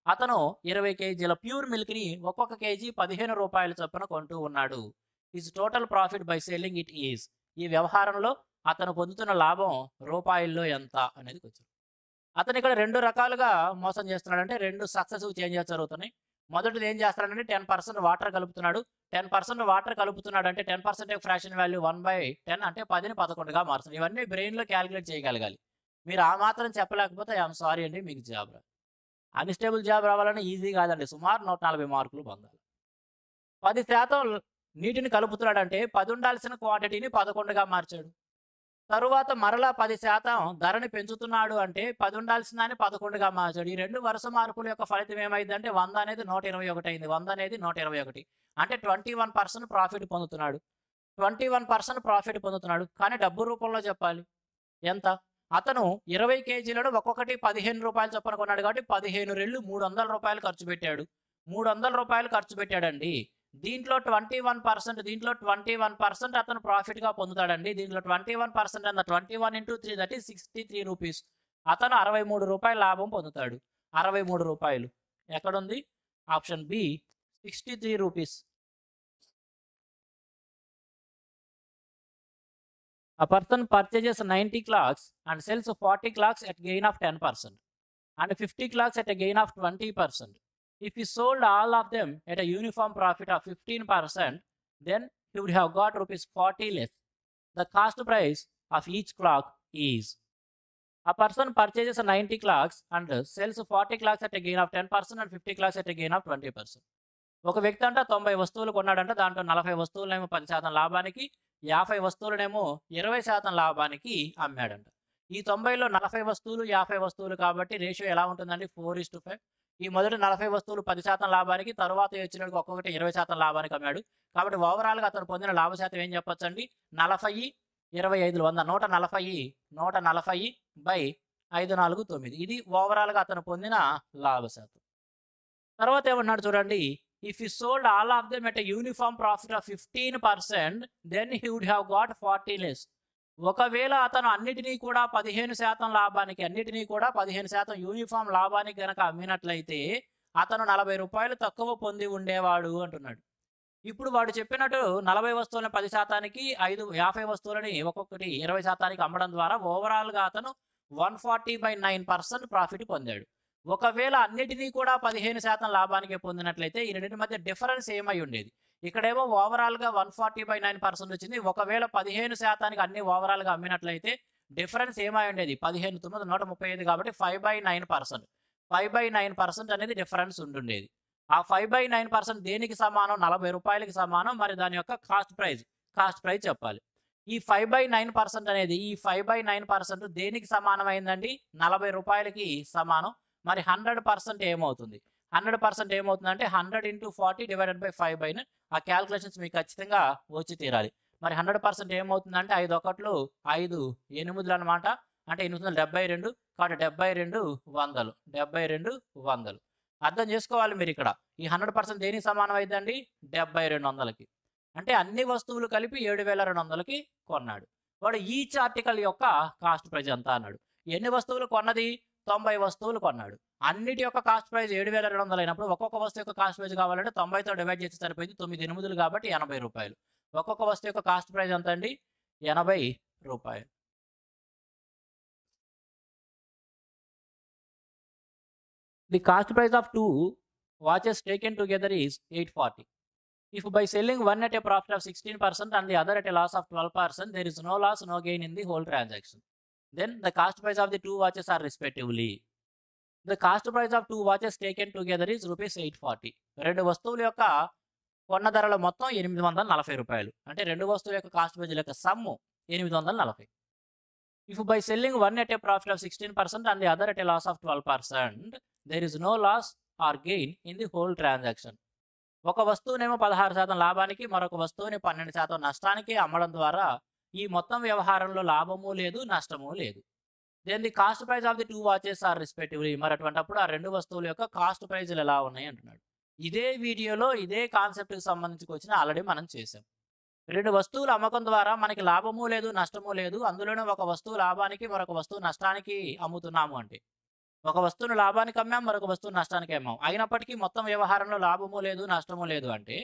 అతను 20 kgల ప్యూర్ మిల్క్ని ఒక్కొక్క కేజీ 15 రూపాయల చొప్పున కొంటూ ఉన్నాడు. His total profit by selling it is. ఈ వ్యవహారంలో అతను పొందుతున్న లాభం రూపాయల్లో ఎంత అనేది వచ్చారు. అతను ఇక్కడ 2 రకాలుగా మోసం చేస్తున్నాడంటే 2 సక్సెసివ్ చేంజెస్ జరుగుతున్నాయి. మొదటిది ఏం చేస్తాడంటే 10% వాటర్ కలుపుతున్నాడు. 10% వాటర్ కలుపుతున్నాడు అంటే 10% ఫ్రాక్షన్ వాల్యూ 1/10 అంటే 10ని 11గా మారుతుంది. ఇవన్నీ బ్రెయిన్లో క్యాలిక్యులేట్ చేయగలగాలి. మీరు ఆ మాత్రం చెప్పలేకపోతే ఐఎమ్ సారీ అండి, మీకు జాబ్ రాదు. అన్స్టేబుల్ జాబ్ రావాలని ఈజీ కాదండి. సుమారు 140 మార్కులు పొందాలి. 10% నీటిని కలుపుతున్నాడంటే 10 ఉండాల్సిన క్వాంటిటీని 11గా మార్చాడు. తరువాత మరలా 10% ధరని పెంచుతున్నాడు అంటే 10 ఉండాల్సిన దాన్ని 11గా మార్చాడు. ఈ 2 వరుస మార్పుల యొక్క ఫలితం ఏమైందంటే 100 అనేది 121 అయింది. 100 అనేది 121. అంటే 21% ప్రాఫిట్ పొందుతున్నాడు. 21% ప్రాఫిట్ పొందుతున్నాడు. కానీ డబ్బు రూపంలో చెప్పాలి ఎంత? అతను 20 కేజీలను ఒక్కొక్కటి 15 రూపాయలు చొప్పున కొన్నాడు కాబట్టి 15 రెళ్ళు 300 రూపాయలు ఖర్చు పెట్టాడు. 300 రూపాయలు ఖర్చు పెట్టాడండి. దీంట్లో 21% అతను ప్రాఫిట్గా పొందుతాడండి. దీంట్లో 21% అన్న 21 into 3 దట్ ఈస్ 63 రూపీస్. అతను 63 రూపాయల లాభం పొందుతాడు. 63 రూపాయలు ఎక్కడుంది? Option B 63 rupees. A person purchases 90 clocks and sells 40 clocks at gain of 10% and 50 clocks at a gain of 20%. If he sold all of them at a uniform profit of 15%, then he would have got rupees 40 less. The cost price of each clock is. A person purchases 90 clocks and sells 40 clocks at a gain of 10% and 50 clocks at a gain of 20%. ఒక వ్యక్తి అంట 90 వస్తువులు కొన్నాడంట. దాంట్లో 40 వస్తువులనేమో 10% లాభానికి, 50 వస్తువులనేమో 20% లాభానికి అమ్మాడంట. ఈ 90లో 40 వస్తువులు 50 వస్తువులు కాబట్టి రేషియో ఎలా ఉంటుందండి? 4:5. ఈ మొదటి 40 వస్తువులు 10% లాభానికి, తరువాత వచ్చినట్టు ఒక్కొక్కటి 20% లాభానికి అమ్మాడు. కాబట్టి ఓవరాల్గా అతను పొందిన లాభ శాతం ఏం చెప్పొచ్చు అండి? 40, 25, 100, 140/54/9. ఇది ఓవరాల్గా అతను పొందిన లాభ శాతం. తర్వాత ఏమన్నాడు చూడండి, if you sold all of them at a uniform profit of 15%, then he would have got 40 less. ఒకవేళ అతను అన్నిటినీ కూడా 15% లాభానికి, అన్నిటినీ కూడా 15% యూనిఫామ్ లాభానికి కనుక అమ్మినట్లయితే అతను 40 రూపాయలు తక్కువ పొంది ఉండేవాడు అంటున్నాడు. ఇప్పుడు వాడు చెప్పినట్టు 40 వస్తువులను 10%కి, 50 వస్తువులని ఒక్కొక్కటి 20%కి అమ్మడం ద్వారా ఓవరాల్గా అతను 140/9% ప్రాఫిట్ పొందాడు. ఒకవేళ అన్నిటినీ కూడా 15% లాభానికి పొందినట్లయితే ఈ రెండింటి మధ్య డిఫరెన్స్ ఏమై ఉండేది? ఇక్కడేమో ఓవరాల్గా 140/9% వచ్చింది. ఒకవేళ 15%కి అన్ని ఓవరాల్గా అమ్మినట్లయితే డిఫరెన్స్ ఏమై ఉండేది? 15, 9, 135 కాబట్టి 5/9%. 5/9% అనేది డిఫరెన్స్ ఉంటుండేది. ఆ 5/9% దేనికి సమానం? 40 రూపాయలకి సమానం. మరి దాని యొక్క కాస్ట్ ప్రైస్ చెప్పాలి. ఈ 5/9% అనేది, ఈ 5/9% దేనికి సమానమైందండి? 40 రూపాయలకి సమానం. మరి 100% ఏమవుతుంది? 100% ఏమవుతుందంటే 100 into 40 divided by 5/9. ఆ క్యాల్కులేషన్స్ మీకు ఖచ్చితంగా వచ్చి తీరాలి. మరి 100% ఏమవుతుందంటే 5 1లు 5 8లు అనమాట. అంటే 872 కాబట్టి 72 అర్థం చేసుకోవాలి మీరు ఇక్కడ. ఈ 100% దేనికి సమానం అయిందండి? 7200కి. అంటే అన్ని వస్తువులు కలిపి 7200కి కొన్నాడు. వాడు ఈచ్ ఆర్టికల్ యొక్క కాస్ట్ ప్రైస్ ఎంత అన్నాడు. ఎన్ని వస్తువులు కొన్నది? 90 వస్తువులు కొన్నాడు. అన్నిటి యొక్క కాస్ట్ ప్రైస్ 7,200 అయినప్పుడు ఒక్కొక్క వస్తువు యొక్క కాస్ట్ ప్రైస్ కావాలంటే 90తో డివైడ్ చేస్తే సరిపోయింది. 9 8 కాబట్టి రూ. 80. ఒక్కొక్క వస్తువు యొక్క కాస్ట్ ప్రైస్ ఎంత అండి? రూ. 80. The cost price of 2 watches taken together is 840. If by selling one at a profit of 16% and the other at a loss of 12%, there is no loss, no gain in the whole transaction. Then the cost price of the two watches are respectively. The cost price of two watches taken together is rupees 840. రెండు వస్తువుల యొక్క కొన్న ధరల మొత్తం 840 రూపాయలు. అంటే రెండు వస్తువుల యొక్క కాస్ట్ ప్రైస్ యొక్క sum 840. If by selling one at a profit of 16% and the other at a loss of 12%, there is no loss or gain in the whole transaction. ఒక వస్తువునేమో 16% లాభానికి మరొక వస్తువుని 12% నష్టానికి అమ్మడం ద్వారా ఈ మొత్తం వ్యవహారంలో లాభము లేదు, నష్టము లేదు. Then the cost price of the two watches are respectively. మరి అటువంటిప్పుడు ఆ రెండు వస్తువుల యొక్క కాస్ట్ ప్రైజులు ఎలా ఉన్నాయి అంటున్నాడు. ఇదే వీడియోలో ఇదే కాన్సెప్ట్కి సంబంధించి వచ్చిన ఆల్రెడీ మనం చేసాం. రెండు వస్తువుల అమ్మకం ద్వారా మనకి లాభము లేదు, నష్టము లేదు. అందులోనే ఒక వస్తువు లాభానికి మరొక వస్తువు నష్టానికి అమ్ముతున్నాము అంటే, ఒక వస్తువును లాభానికి అమ్మాం, మరొక వస్తువు నష్టానికి అమ్మాం. అయినప్పటికీ మొత్తం వ్యవహారంలో లాభము లేదు, నష్టము లేదు అంటే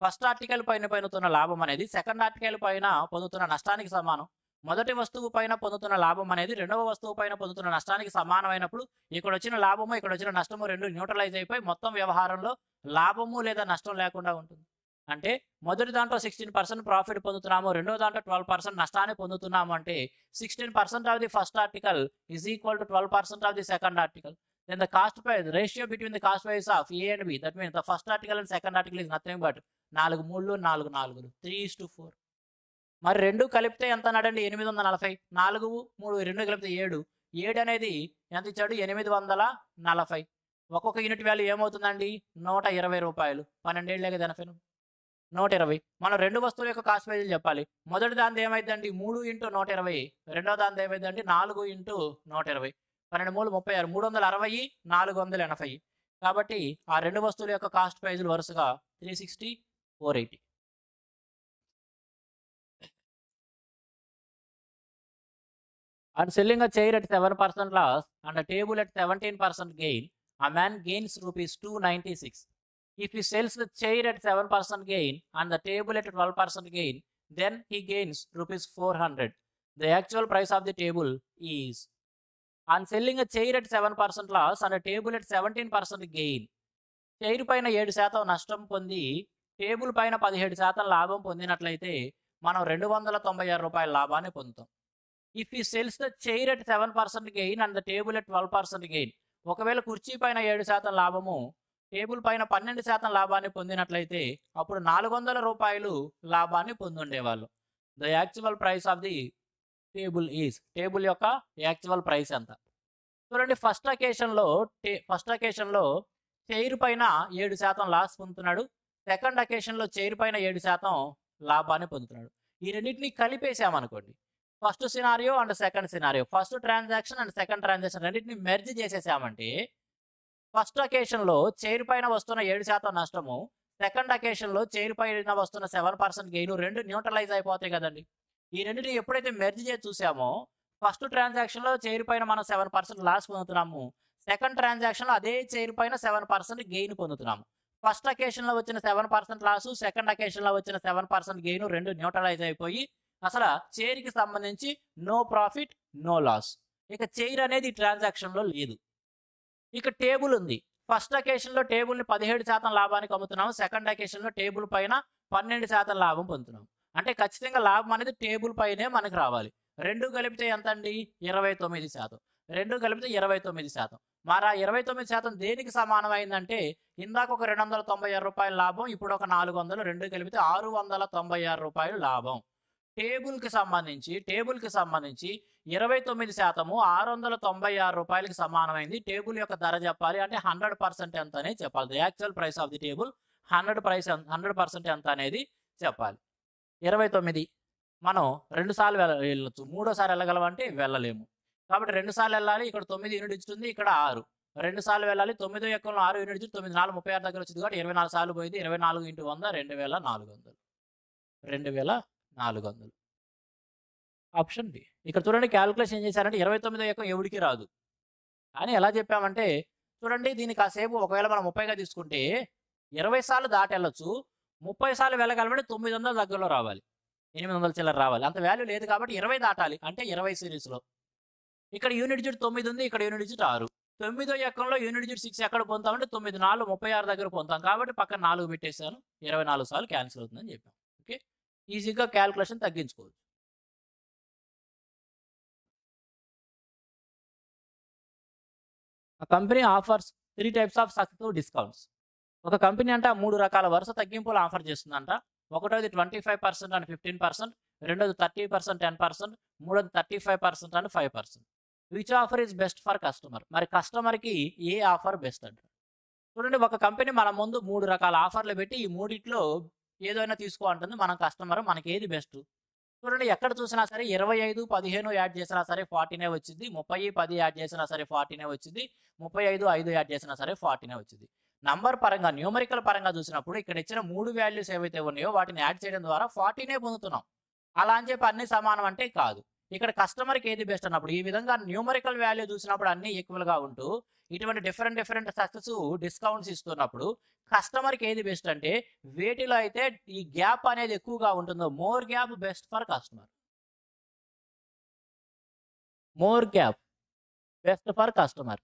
ఫస్ట్ ఆర్టికల్ పైన పొందుతున్న లాభం అనేది సెకండ్ ఆర్టికల్ పైన పొందుతున్న నష్టానికి సమానం. మొదటి వస్తువు పైన పొందుతున్న లాభం అనేది రెండవ వస్తువు పైన పొందుతున్న నష్టానికి సమానమైనప్పుడు ఇక్కడ వచ్చిన లాభము ఇక్కడ వచ్చిన నష్టము రెండు న్యూట్రలైజ్ అయిపోయి మొత్తం వ్యవహారంలో లాభము లేదా నష్టం లేకుండా ఉంటుంది. అంటే మొదటి దాంట్లో 16% ప్రాఫిట్ పొందుతున్నాము, రెండో దాంట్లో 12% నష్టాన్ని పొందుతున్నాము అంటే 16% of the first article is equal to 12% of the second article. Then the cost price ratio between the cost price of A and B, that means the first article and second article is nothing but 4 3 4 4 3:4. మరి రెండు కలిపితే ఎంత అన్నాడండి? 840. 4 3 రెండు కలిపితే 7. 7 అనేది ఎంత ఇచ్చాడు? 840. ఒక్కొక్క యూనిట్ వాల్యూ ఏమవుతుందండి? 120 రూపాయలు. 12 ఏళ్ళే కదా 80. 120. మనం రెండు వస్తువుల యొక్క కాస్ట్ ప్రైజులు చెప్పాలి. మొదటి దాని ఏమైందండి? 3 × 120. రెండో దాని ఏమైందండి? 4 × 120. 12 3 36. 360 480. కాబట్టి ఆ రెండు వస్తువుల యొక్క కాస్ట్ ప్రైజులు వరుసగా 360 480. And selling a chair at 7% loss and a table at 17% gain, a man gains rupees 296. If he sells the chair at 7% gain and the table at 12% gain, then he gains rupees 400. The actual price of the table is. On selling a chair at 7% loss and a table at 17% gain, chair పైన 7% నష్టం పొంది table పైన 17% లాభం పొందినట్లయితే మనం 296 రూపాయల లాభాన్ని పొందుతాం. ఇఫ్ ఈ cells the chair at 7% gain and the table at 12% gain, ఒకవేళ కుర్చీ పైన 7% లాభము, టేబుల్ పైన 12% లాభాన్ని పొందినట్లయితే అప్పుడు 400 రూపాయలు లాభాన్ని పొందుండేవాళ్ళు. The actual price of the table is, table యొక్క యాక్చువల్ ప్రైస్ ఎంత చూడండి. ఫస్ట్ అకేషన్లో చైర్ పైన 7% లాస్ పొందుతున్నాడు. సెకండ్ అకేషన్లో చైర్ పైన 7% లాభాన్ని పొందుతున్నాడు. ఈ రెండింటిని కలిపేసామనుకోండి, first scenario and second scenario, first transaction and second transaction రెండింటిని మెర్జ్ చేసేసామంటే ఫస్ట్ అకేషన్లో చైర్ పైన వస్తున్న 7% నష్టము, సెకండ్ అకేషన్లో చైర్ పైన వస్తున్న 7% గెయిన్ రెండు న్యూట్రలైజ్ అయిపోతాయి కదండి. ఈ రెండింటిని ఎప్పుడైతే మెర్జ్ చేసి చూసామో ఫస్ట్ ట్రాన్సాక్షన్లో చైర్ పైన మనం 7% లాస్ పొందుతున్నాము, సెకండ్ ట్రాన్సాక్షన్లో అదే చైర్ పైన 7% గెయిన్ పొందుతున్నాము. ఫస్ట్ అకేషన్లో వచ్చిన 7% లాసు, సెకండ్ అకేషన్లో వచ్చిన 7% గెయిన్ రెండు న్యూట్రలైజ్ అయిపోయి అసలు చైర్కి సంబంధించి నో ప్రాఫిట్ నో లాస్. ఇక చైర్ అనేది ట్రాన్సాక్షన్లో లేదు. ఇక టేబుల్ ఉంది. ఫస్ట్ అకేషన్లో టేబుల్ని 17% లాభానికి అమ్ముతున్నాము, సెకండ్ అకేషన్లో టేబుల్ పైన 12% లాభం పొందుతున్నాం. అంటే ఖచ్చితంగా లాభం అనేది టేబుల్ పైనే మనకు రావాలి. రెండు కలిపితే ఎంత అండి? 29%. రెండు కలిపితే 29%. మరి ఆ 29% దేనికి సమానమైందంటే ఇందాక ఒక 296 రూపాయల లాభం, ఇప్పుడు ఒక 400, రెండు కలిపితే 696 రూపాయలు లాభం. టేబుల్కి సంబంధించి 29% 696 రూపాయలకి సమానమైంది. టేబుల్ యొక్క ధర చెప్పాలి అంటే 100% ఎంత అనేది చెప్పాలి. The actual price of the table 100% ఎంత అనేది చెప్పాలి. 29 మనం 2 సార్లు వెళ్ళొచ్చు, మూడోసారి వెళ్ళగలమంటే వెళ్ళలేము. కాబట్టి 2 సార్లు వెళ్ళాలి. ఇక్కడ 9 యూనిట్ ఇస్తుంది, ఇక్కడ 6. 2 సార్లు వెళ్ళాలి. 9 ఎక్కలో 6 యూనిట్ ఇచ్చి 9 4 36 దగ్గర వచ్చింది కాబట్టి 24 సార్లు పోయింది. 24 × 100 2400. Option B. ఇక్కడ చూడండి క్యాలిక్యులేషన్ ఏం చేశారంటే 29వ ఎకం ఎవడికి రాదు. అని ఎలా చెప్పామంటే చూడండి దీన్ని కాసేపు ఒకవేళ మనం 30గా తీసుకుంటే 20 సార్లు దాటెళ్ళొచ్చు. 30 సార్లు వెళ్ళగలమంటే 900 దగ్గరలో రావాలి. 800 చిల్లర రావాలి. అంత వాల్యూ లేదు కాబట్టి 20 దాటాలి. అంటే 20 సిరీస్‌లో. ఇక్కడ యూనిట్ డిజిట్ 9 ఉంది. ఇక్కడ యూనిట్ డిజిట్ 6. 9వ ఎకంలో యూనిట్ డిజిట్ 6 ఎక్కడ పొందుతామంటే 9 4 36 దగ్గర పొందుతాం. కాబట్టి పక్కన 4 పెట్టేసాను. 24 సార్లు క్యాన్సిల్ అవుతుందని చెప్పాం. ఓకే. ఈజీగా క్యాలిక్యులేషన్ తగ్గించుకోవచ్చు. A company offers 3 types of successive discounts. ఒక కంపెనీ అంట 3 రకాల వరుస తగ్గింపులు ఆఫర్ చేస్తుందంట. ఒకటోది 25% అండ్ 15%, రెండోది 30% 10%, మూడోది 35% and 5%. Which offer is best for customer? మరి కస్టమర్‌కి ఏ ఆఫర్ బెస్ట్ అంటారు? చూడండి ఒక కంపెనీ మన ముందు 3 రకాల ఆఫర్‌లు పెట్టి ఈ మూడిట్లో ఏదైనా తీసుకో అంటుంది. మనం కస్టమర్ మనకి ఏది బెస్ట్? చూడండి ఎక్కడ చూసినా సరే 25, 15 యాడ్ చేసినా సరే 40నే వచ్చింది. 30, 10 యాడ్ చేసినా సరే 40నే వచ్చింది. 35, 5 యాడ్ చేసినా సరే 40నే వచ్చింది. నంబర్ పరంగా న్యూమరికల్ పరంగా చూసినప్పుడు ఇక్కడ ఇచ్చిన 3 వాల్యూస్ ఏవైతే ఉన్నాయో వాటిని యాడ్ చేయడం ద్వారా 40నే పొందుతున్నాం. అలా అని చెప్పి అన్ని సమానం అంటే కాదు. ఇక్కడ కస్టమర్‌కి ఏది బెస్ట్ అన్నప్పుడు ఈ విధంగా న్యూమరికల్ వాల్యూ చూసినప్పుడు అన్నీ ఈక్వల్‌గా ఉంటూ ఇటువంటి డిఫరెంట్ సక్సెసివ్ డిస్కౌంట్స్ ఇస్తున్నప్పుడు కస్టమర్‌కి ఏది బెస్ట్ అంటే వేటిలో అయితే ఈ గ్యాప్ అనేది ఎక్కువగా ఉంటుందో more gap best for customer. More gap best for customer.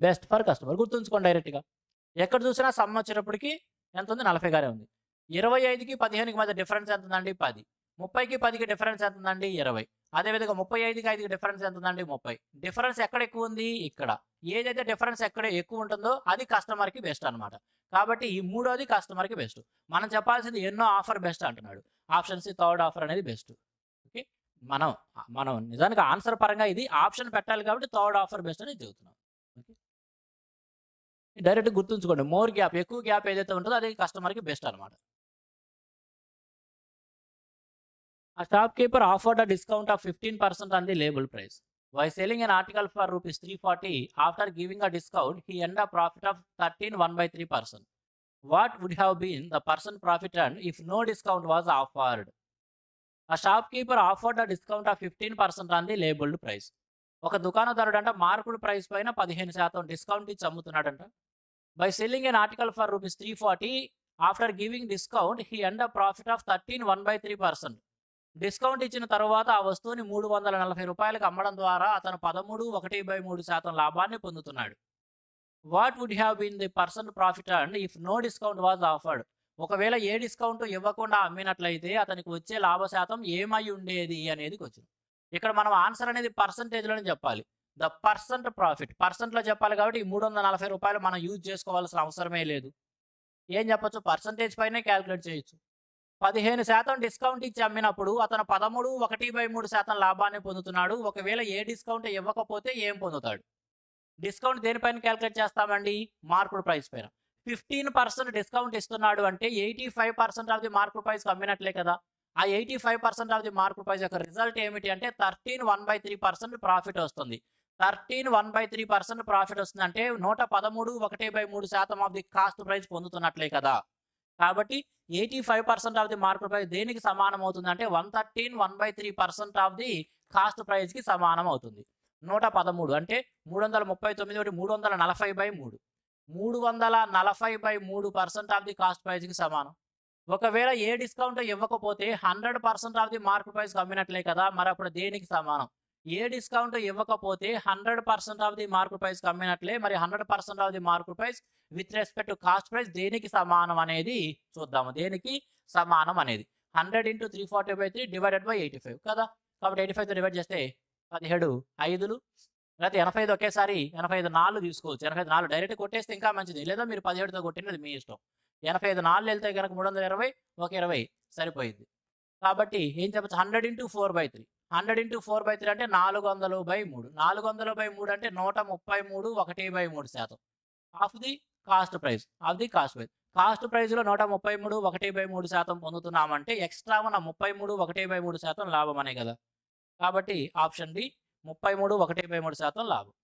Best for customer గుర్తుంచుకోండి డైరెక్ట్‌గా. ఎక్కడ చూసినా సమ్ వచ్చేటప్పటికి ఎంత ఉంది 40 గానే ఉంది. 25కి 15కి మధ్య డిఫరెన్స్ ఎంత ఉందండి 10. 30కి 10కి డిఫరెన్స్ ఎంత ఉందండి 20. అదేవిధంగా 35కి 5కి డిఫరెన్స్ ఎంత ఉందండి 30. డిఫరెన్స్ ఎక్కడ ఎక్కువ ఉంది ఇక్కడ. ఏదైతే డిఫరెన్స్ ఎక్కడ ఎక్కువ ఉంటుందో అది కస్టమర్‌కి బెస్ట్ అన్నమాట. కాబట్టి ఈ మూడోది కస్టమర్‌కి బెస్ట్. మనం చెప్పాల్సింది ఎన్నో ఆఫర్ బెస్ట్ అంటున్నాడు. ఆప్షన్ సి థర్డ్ ఆఫర్ అనేది బెస్ట్. ఓకే. మనం మనం నిజానికి ఆన్సర్ పరంగా ఇది ఆప్షన్ పెట్టాలి కాబట్టి థర్డ్ ఆఫర్ బెస్ట్ అని చెబుతున్నాం. ఓకే. డైరెక్ట్ గుర్తుంచుకోండి. మోర్ గ్యాప్ ఎక్కువ గ్యాప్ ఏదైతే ఉంటుందో అది కస్టమర్‌కి బెస్ట్ అన్నమాట. A shopkeeper offered a discount of 15% on the label price. While selling an article for rupees 340, after giving a discount, he earned a profit of 13.1/3%. What would have been the percent profit earned if no discount was offered? A shopkeeper offered a discount of 15% on the labeled price. ఒక దుకాణదారుడు అంట marked price పైన 15% discount ఇచ్చి అమ్ముతున్నాడంట. By selling an article for rupees 340 after giving discount he earned a profit of 13.1/3%. Discount ఇచ్చిన తర్వాత ఆ వస్తువుని 340 రూపాయలకు అమ్మడం ద్వారా అతను 13.1/3% లాభాన్ని పొందుతున్నాడు. What would have been the percent profit and if no discount was offered? ఒకవేళ ఏ డిస్కౌంట్ ఇవ్వకుండా అమ్మినట్లయితే అతనికి వచ్చే లాభ శాతం ఏమై ఉండేది అనేది క్వశ్చన్. ఇక్కడ మనం ఆన్సర్ అనేది పర్సంటేజ్లోనే చెప్పాలి. ద పర్సెంట్ ప్రాఫిట్ పర్సెంట్లో చెప్పాలి కాబట్టి ఈ 340 రూపాయలు మనం యూజ్ చేసుకోవాల్సిన అవసరమే లేదు. ఏం చెప్పొచ్చు పర్సంటేజ్ పైనే క్యాలిక్యులేట్ చేయొచ్చు. 15% డిస్కౌంట్ ఇచ్చి అమ్మినప్పుడు అతను 13.1/3% లాభాన్ని పొందుతున్నాడు. ఒకవేళ ఏ డిస్కౌంట్ ఇవ్వకపోతే ఏం పొందుతాడు? డిస్కౌంట్ దేనిపైన క్యాలిక్యులేట్ చేస్తామండి? మార్కుడ్ ప్రైస్ పైన. 15% డిస్కౌంట్ ఇస్తున్నాడు అంటే 85% ఆఫ్ ది మార్కుడ్ ప్రైస్కి అమ్మినట్లే కదా. ఆ 85% ఆఫ్ ది మార్కుడ్ ప్రైస్ యొక్క రిజల్ట్ ఏమిటి అంటే 13.1/3% ప్రాఫిట్ వస్తుంది. 13.1/3% ప్రాఫిట్ వస్తుంది అంటే 113.1/3% ఆఫ్ ది కాస్ట్ ప్రైస్ పొందుతున్నట్లే కదా. కాబట్టి 85% ఆఫ్ ది మార్కెట్ ప్రైస్ దేనికి సమానం అవుతుంది అంటే 113.1/3% ఆఫ్ ది కాస్ట్ ప్రైస్కి సమానం అవుతుంది. 113 అంటే 339 340/3 340/3% ఆఫ్ ది కాస్ట్ ప్రైస్కి సమానం. ఒకవేళ ఏ డిస్కౌంట్ ఇవ్వకపోతే 100% ఆఫ్ ది మార్కెట్ ప్రైస్కి అమ్మినట్లే కదా. మరి అప్పుడు దేనికి సమానం? ఏ డిస్కౌంట్ ఇవ్వకపోతే 100% ఆఫ్ ది మార్కెట్ ప్రైస్కి అమ్మినట్లే. మరి 100% of the market price with respect to cost price దేనికి సమానం అనేది చూద్దాము. దేనికి సమానం అనేది 100 × 340/3 డివైడెడ్ బై 85 కదా. కాబట్టి 85తో డివైడ్ చేస్తే 17 5లు లేకపోతే 85 ఒకేసారి 85 4 తీసుకోవచ్చు. 85 4 డైరెక్ట్ కొట్టేస్తే ఇంకా మంచిది. లేదా మీరు 17తో కొట్టినది మీ ఇష్టం. 85 4 వెళ్తే కనుక 320 ఒక 20 సరిపోయింది. కాబట్టి ఏం చెప్పచ్చు 100 × 4/3 100 × 4/3 అంటే 400/3 400/3 అంటే 133.1/3% of the cost price cost ప్రైస్లో 133.1/3% పొందుతున్నామంటే ఎక్స్ట్రా మన 33.1/3% లాభం అనే కదా. కాబట్టి ఆప్షన్ డి 33.1/3% లాభం.